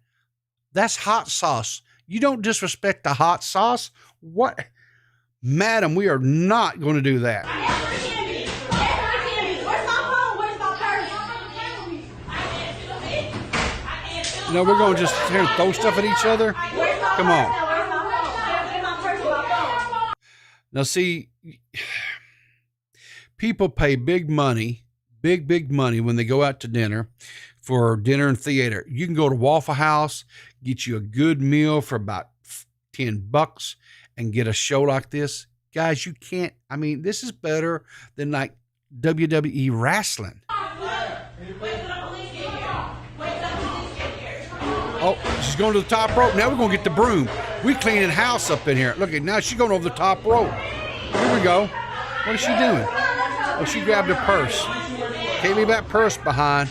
That's hot sauce. You don't disrespect the hot sauce. What? Madam, we are not going to do that. No, we're going to just here throw stuff at each other? Come on. Now, see, people pay big money when they go out to dinner for dinner and theater. You can go to Waffle House, get you a good meal for about $10 and get a show like this. Guys, you can't, this is better than like WWE wrestling. Oh, she's going to the top rope. Now we're going to get the broom. We cleaning house up in here. Look at now, she's going over the top rope. Here we go. What is she doing? Oh, she grabbed her purse. Can't leave that purse behind.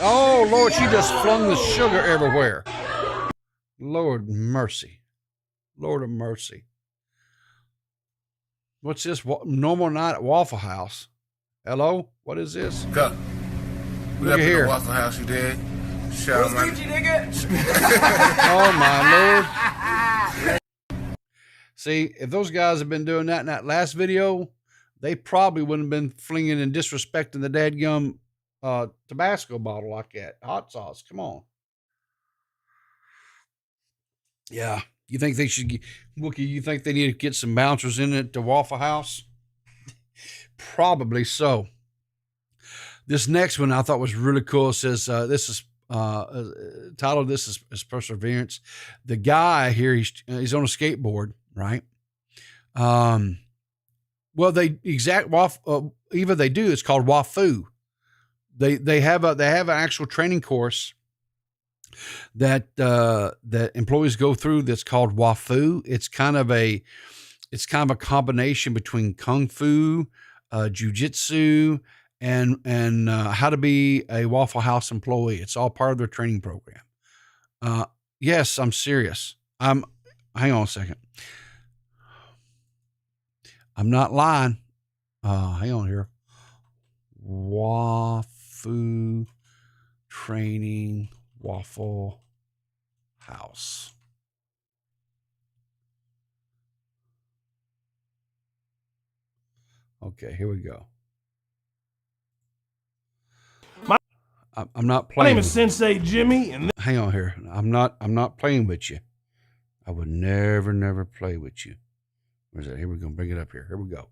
Oh, Lord, she just flung the sugar everywhere. Lord mercy. Lord of mercy. What's this? Normal night at Waffle House. Hello? What is this? Go. We up in the Waffle House, you did. Shout out, oh, my Lord. See, if those guys had been doing that in that last video, they probably wouldn't have been flinging and disrespecting the dadgum Tabasco bottle like that. Hot sauce. Come on. Yeah. You think they should, Wookie, you think they need to get some bouncers in it to Waffle House? Probably so. This next one I thought was really cool. It says, this is, title of this is Perseverance. The guy here, he's on a skateboard, right? Well, they do. It's called Wafu. They have an actual training course that employees go through that's called Wafu. It's kind of a combination between Kung Fu, Jiu-Jitsu, and how to be a Waffle House employee. It's all part of their training program. Yes, I'm serious. Hang on a second. I'm not lying. Hang on here. Wafu training Waffle House. Okay, here we go. I'm not playing. My name is Sensei Jimmy, and hang on here. I'm not playing with you. I would never play with you. Where's that? Here we're gonna bring it up here. Here we go.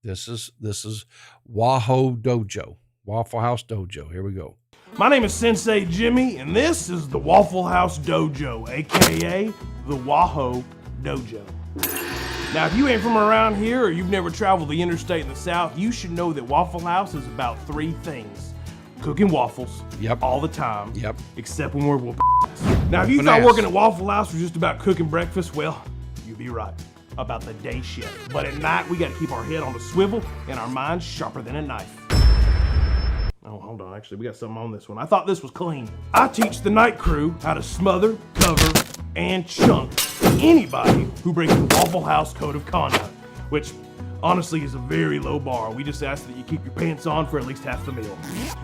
This is Waffle Dojo, Waffle House Dojo. Here we go. My name is Sensei Jimmy, and this is the Waffle House Dojo, aka the Wahoo Dojo. Now, if you ain't from around here or you've never traveled the interstate in the South, you should know that Waffle House is about 3 things. Cooking waffles all the time, except when we're whooping ass. Now, if you thought working at Waffle House was just about cooking breakfast, well, you'd be right about the day shift. But at night, we gotta keep our head on the swivel and our minds sharper than a knife. Oh, hold on, actually, we got something on this one. I thought this was clean. I teach the night crew how to smother, cover, and chunk anybody who breaks the Waffle House code of conduct, which honestly is a very low bar. We just ask that you keep your pants on for at least half the meal.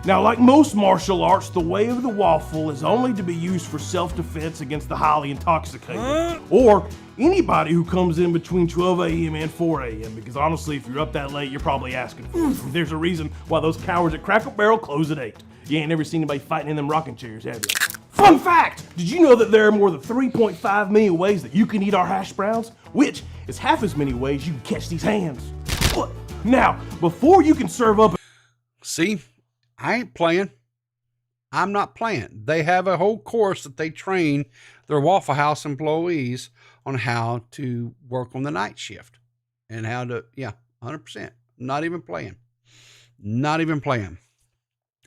Now, like most martial arts, the way of the waffle is only to be used for self-defense against the highly intoxicated, or anybody who comes in between 12 a.m. and 4 a.m. Because honestly, if you're up that late, you're probably asking for it. There's a reason why those cowards at Cracker Barrel close at 8. You ain't never seen anybody fighting in them rocking chairs, have you? Fun fact! Did you know that there are more than 3.5 million ways that you can eat our hash browns? Which is half as many ways you can catch these hands. Now, before you can serve up... See, I ain't playing. I'm not playing. They have a whole course that they train their Waffle House employees on how to work on the night shift and how to, 100%. Not even playing. Not even playing.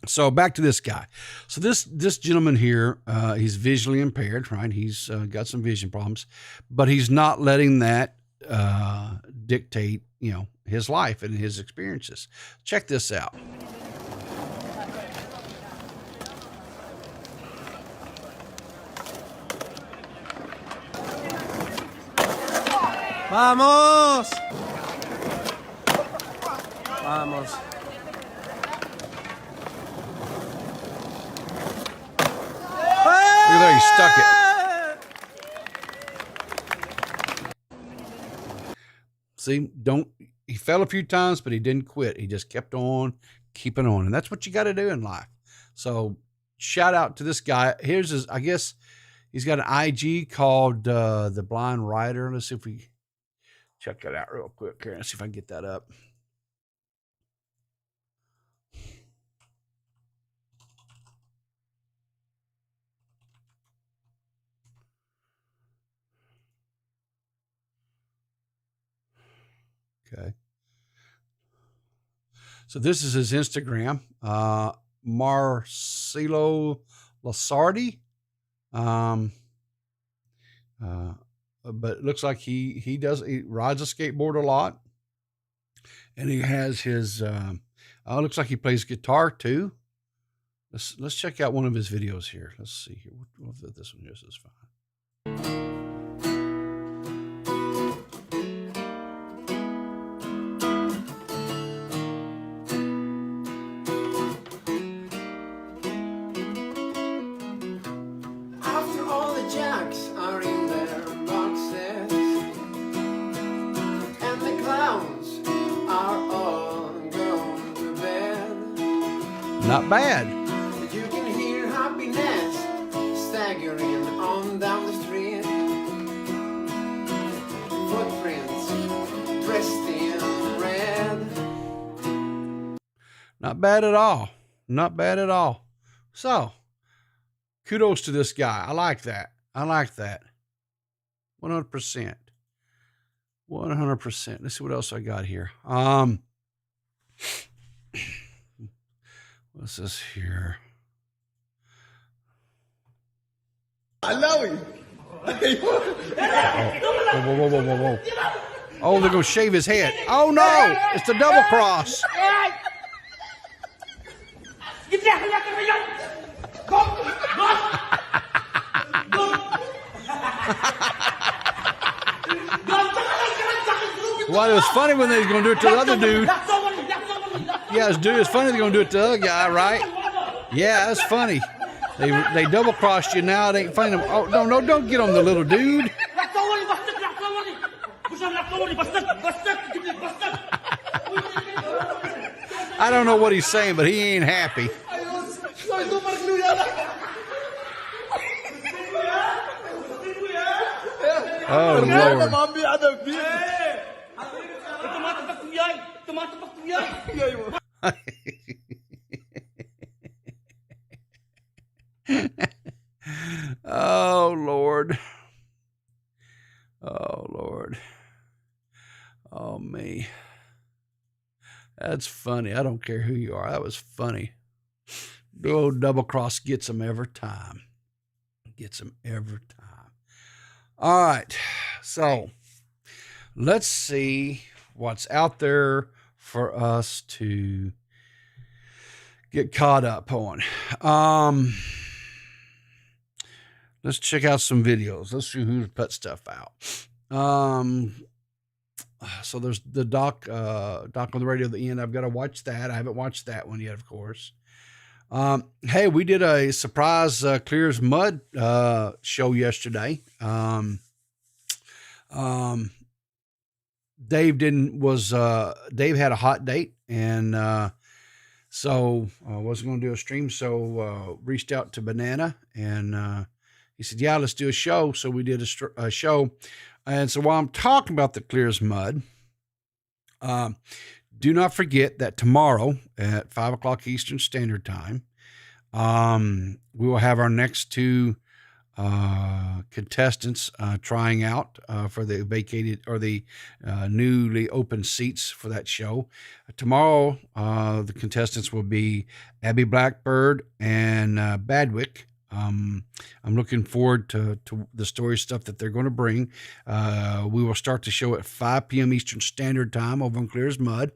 So back to this guy. So this gentleman here, he's visually impaired, right? He's got some vision problems, but he's not letting that dictate, his life and his experiences. Check this out. Vamos! Vamos. Look at there, he stuck it. See, he fell a few times, but he didn't quit. He just kept on keeping on. And that's what you got to do in life. So shout out to this guy. Here's his, I guess he's got an IG called The Blind Rider. Let's see if we check that out real quick here. Let's see if I can get that up. Okay. So this is his Instagram, Marcelo Lasardi. But it looks like he rides a skateboard a lot, and he has his looks like he plays guitar too. Let's check out one of his videos here. Let's see here. This one just is fine. Not bad. You can hear happiness staggering on down the street. Footprints dressed in red. Not bad at all. Not bad at all. So, kudos to this guy. I like that. I like that. 100%. 100%. Let's see what else I got here. What's this here? I love you. Whoa. Oh, they're going to shave his head. Oh, no. It's the double cross. Well, it was funny when they was going to do it to the other dude. Yeah, it's funny they're going to do it to the other guy, right? Yeah, that's funny. They double-crossed you now. It ain't funny. Oh, no, don't get on the little dude. I don't know what he's saying, but he ain't happy. Oh, Lord. Oh, Lord. Oh, Lord. Oh, me. That's funny. I don't care who you are. That was funny. The old double cross gets them every time. Gets them every time. All right. So let's see what's out there for us to get caught up on. Let's check out some videos. Let's see who's put stuff out. So there's the doc on the radio at the end. I've got to watch that. I haven't watched that one yet, of course. Hey, we did a surprise Clear as Mud show yesterday. Dave Dave had a hot date, and so I wasn't going to do a stream. So reached out to Banana, and he said, "Yeah, let's do a show." So we did a show. And so while I'm talking about the Clear as Mud, do not forget that tomorrow at 5 o'clock Eastern Standard Time, we will have our next two contestants trying out for the vacated or the newly open seats for that show. Tomorrow, the contestants will be Abby Blackbird and Badwick. I'm looking forward to the story stuff that they're going to bring. We will start the show at 5 p.m. Eastern Standard Time over on Clear as Mud.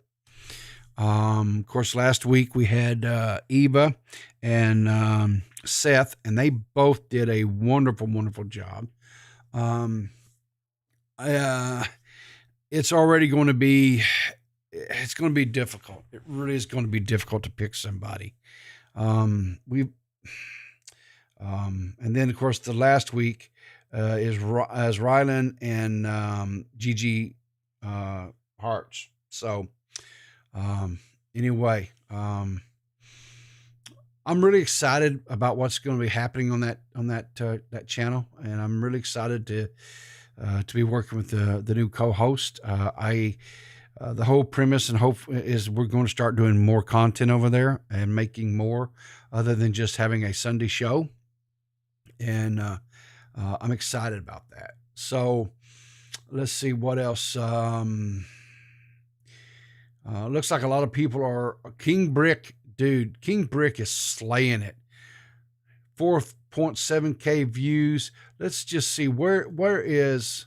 Of course, last week we had Eva and Seth, and they both did a wonderful, wonderful job. It's already going to be, it's going to be difficult. It really is going to be difficult to pick somebody. And then, of course, the last week is Rylan and Gigi Harts. So, anyway, I'm really excited about what's going to be happening on that channel, and I'm really excited to be working with the new co-host. The whole premise and hope is we're going to start doing more content over there and making more other than just having a Sunday show. And I'm excited about that. So let's see what else. Looks like a lot of people are King Brick. Dude, King Brick is slaying it. 4.7K views. Let's just see where is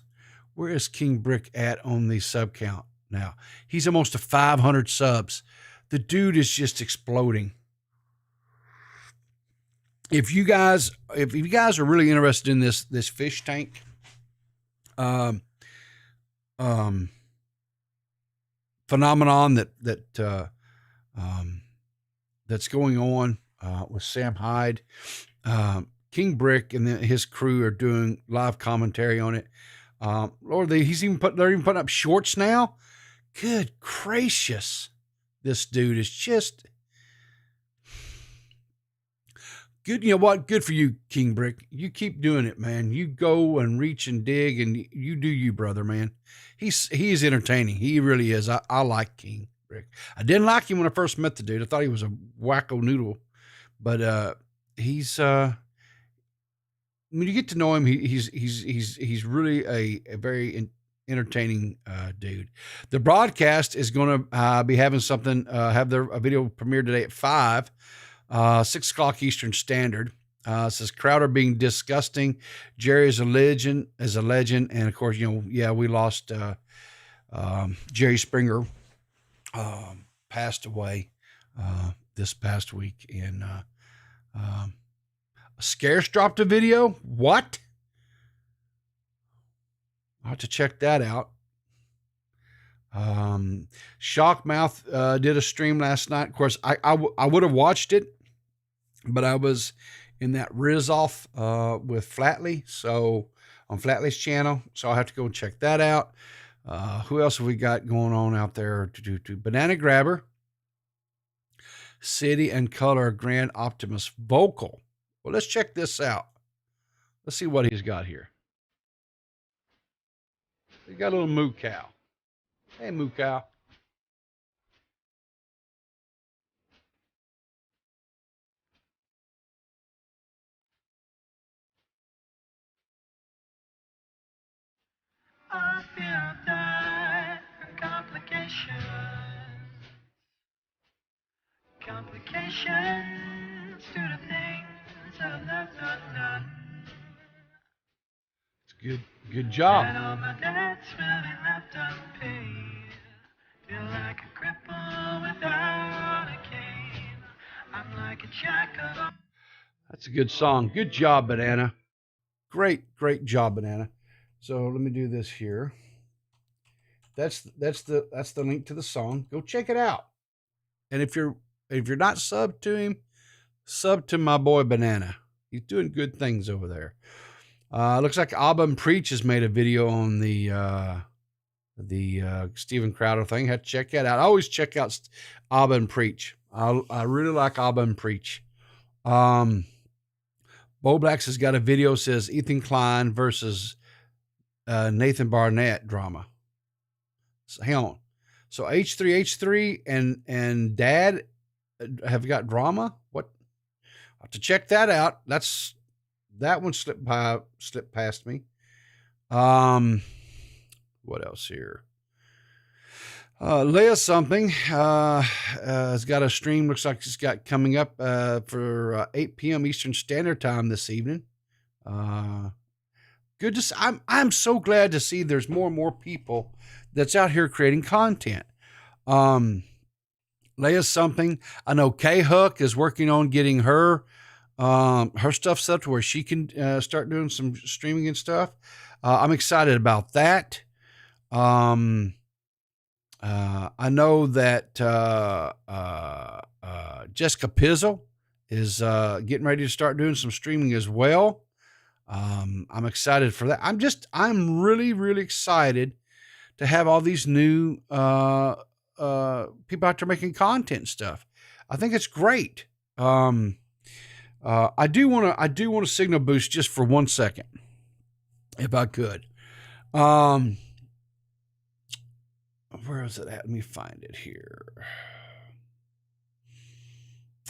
King Brick at on the sub count now. He's almost to 500 subs. The dude is just exploding. If you guys are really interested in this fish tank, phenomenon that's going on with Sam Hyde, King Brick and his crew are doing live commentary on it. Lord, they're even putting up shorts now. Good gracious, this dude is just good. You know what? Good for you, King Brick. You keep doing it, man. You go and reach and dig, and you do you, brother, man. He's entertaining. He really is. I like King Brick. I didn't like him when I first met the dude. I thought he was a wacko noodle, but he's when you get to know him, he's really a very entertaining dude. The broadcast is going to be having something, have their video premiere today at 5, 6 o'clock Eastern Standard. It says Crowder being disgusting. Jerry is a legend, and of course, we lost Jerry Springer, passed away this past week, and Scarce dropped a video. What? I'll have to check that out. Shockmouth did a stream last night. Of course, I would have watched it, but I was in that Riz off with Flatley, so on Flatley's channel, so I'll have to go and check that out. Who else have we got going on out there to do? Banana Grabber, City and Color, Grand Optimus Vocal. Well, let's check this out. Let's see what he's got here. He got a little moo cow. Hey, moo cow. It's good job. That's a good song. Good job, Banana. Great job, Banana. So let me do this here. That's the link to the song. Go check it out. And if you're not subbed to him, sub to my boy Banana. He's doing good things over there. Looks like Abba and Preach has made a video on the Steven Crowder thing. Had to check that out. I always check out Abba and Preach. I really like Abba and Preach. Bo Blacks has got a video, says Ethan Klein versus Nathan Barnett drama. So, hang on. So H3 and Dad have got drama. What? I have to check that out. That one slipped past me. What else here? Leah something has got a stream. Looks like it's got coming up for 8 p.m. Eastern Standard Time this evening. Good to see. I'm so glad to see there's more and more people that's out here creating content. Leah something. I know K Hook is working on getting her stuff set up to where she can start doing some streaming and stuff. I'm excited about that. I know that Jessica Pizzle is getting ready to start doing some streaming as well. I'm excited for that. I'm really, really excited to have all these new people out there making content and stuff. I think it's great. I do want to signal boost just for 1 second, if I could. Where is it at? Let me find it here.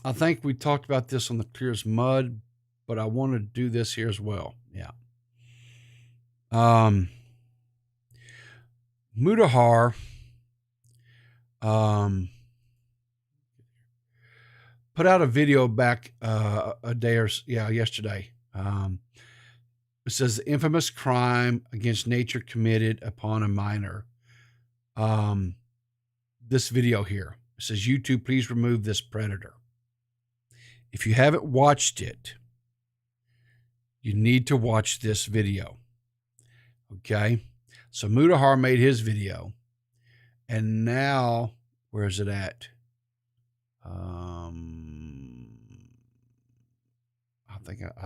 I think we talked about this on the Clear as Mud, but I want to do this here as well. Yeah. Mudahar put out a video back a day or yesterday. It says the infamous crime against nature committed upon a minor. This video here, it says, YouTube, please remove this predator. If you haven't watched it, you need to watch this video. Okay. So Mudahar made his video, and now where is it at? I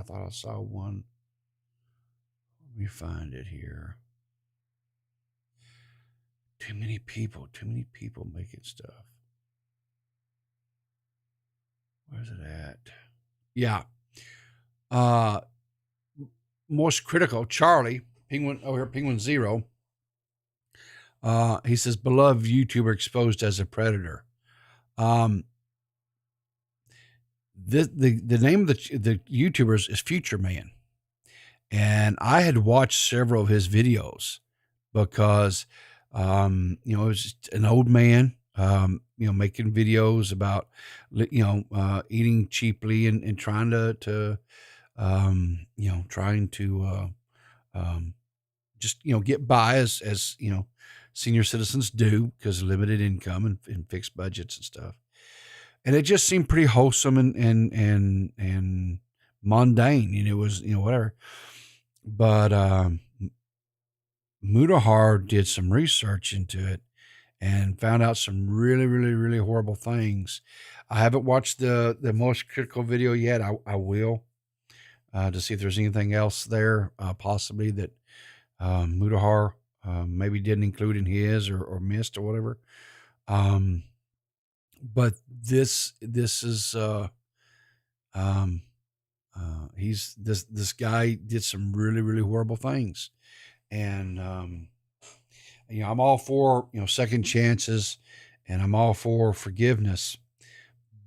thought I saw one. Let me find it here. Too many people making stuff. Where's it at? Yeah. Most critical, Charlie, Penguin over here, Penguin Zero. He says, beloved YouTuber exposed as a predator. The name of the YouTubers is Future Man. And I had watched several of his videos because, it was just an old man, making videos about, eating cheaply and trying to just, get by as senior citizens do because of limited income and fixed budgets and stuff. And it just seemed pretty wholesome and mundane, it was, whatever. But Mudahar did some research into it and found out some really, really, really horrible things. I haven't watched the most critical video yet. I will to see if there's anything else there, possibly that Mudahar maybe didn't include in his or missed or whatever. But this is this guy did some really, really horrible things. And I'm all for second chances, and I'm all for forgiveness,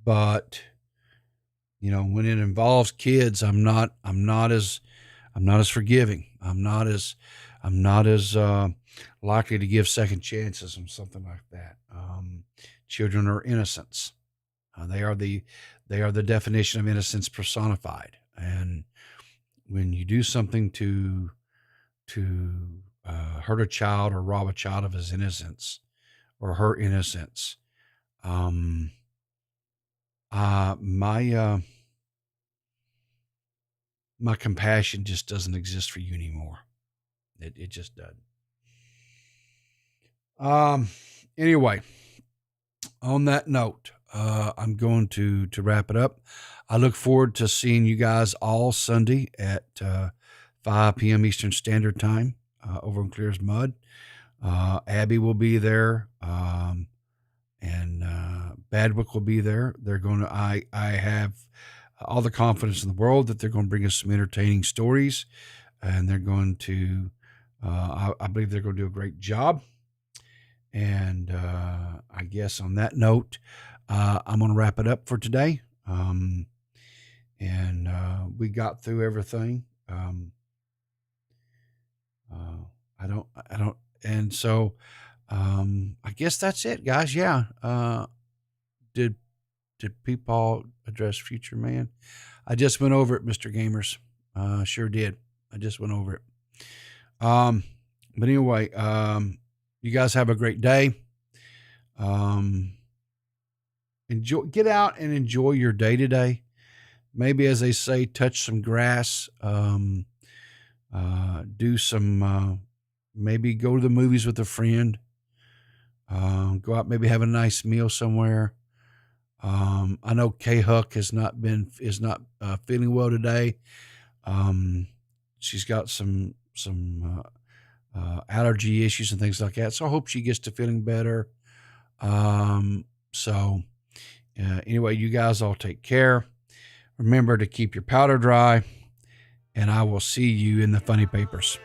but when it involves kids, I'm not as forgiving. I'm not as likely to give second chances and something like that. Children are innocents. They are the definition of innocence personified. And when you do something to hurt a child or rob a child of his innocence or her innocence, my compassion just doesn't exist for you anymore. It just doesn't. Anyway, on that note, I'm going to wrap it up. I look forward to seeing you guys all Sunday at 5 p.m. Eastern Standard Time over in Clear as Mud. Abby will be there, and Badwick will be there. They're going to. I have all the confidence in the world that they're going to bring us some entertaining stories, and they're going to. I believe they're going to do a great job. And I guess on that note, I'm going to wrap it up for today. And we got through everything. I don't, and so I guess that's it, guys. Yeah. Did Peepaw address Future Man? I just went over it, Mr. Gamers. Sure did. I just went over it. But anyway, you guys have a great day. Get out and enjoy your day today. Maybe, as they say, touch some grass. Do some. Maybe go to the movies with a friend. Go out, maybe have a nice meal somewhere. I know K Huck is not feeling well today. She's got some allergy issues and things like that. So I hope she gets to feeling better. Anyway, you guys all take care. Remember to keep your powder dry, and I will see you in the funny papers.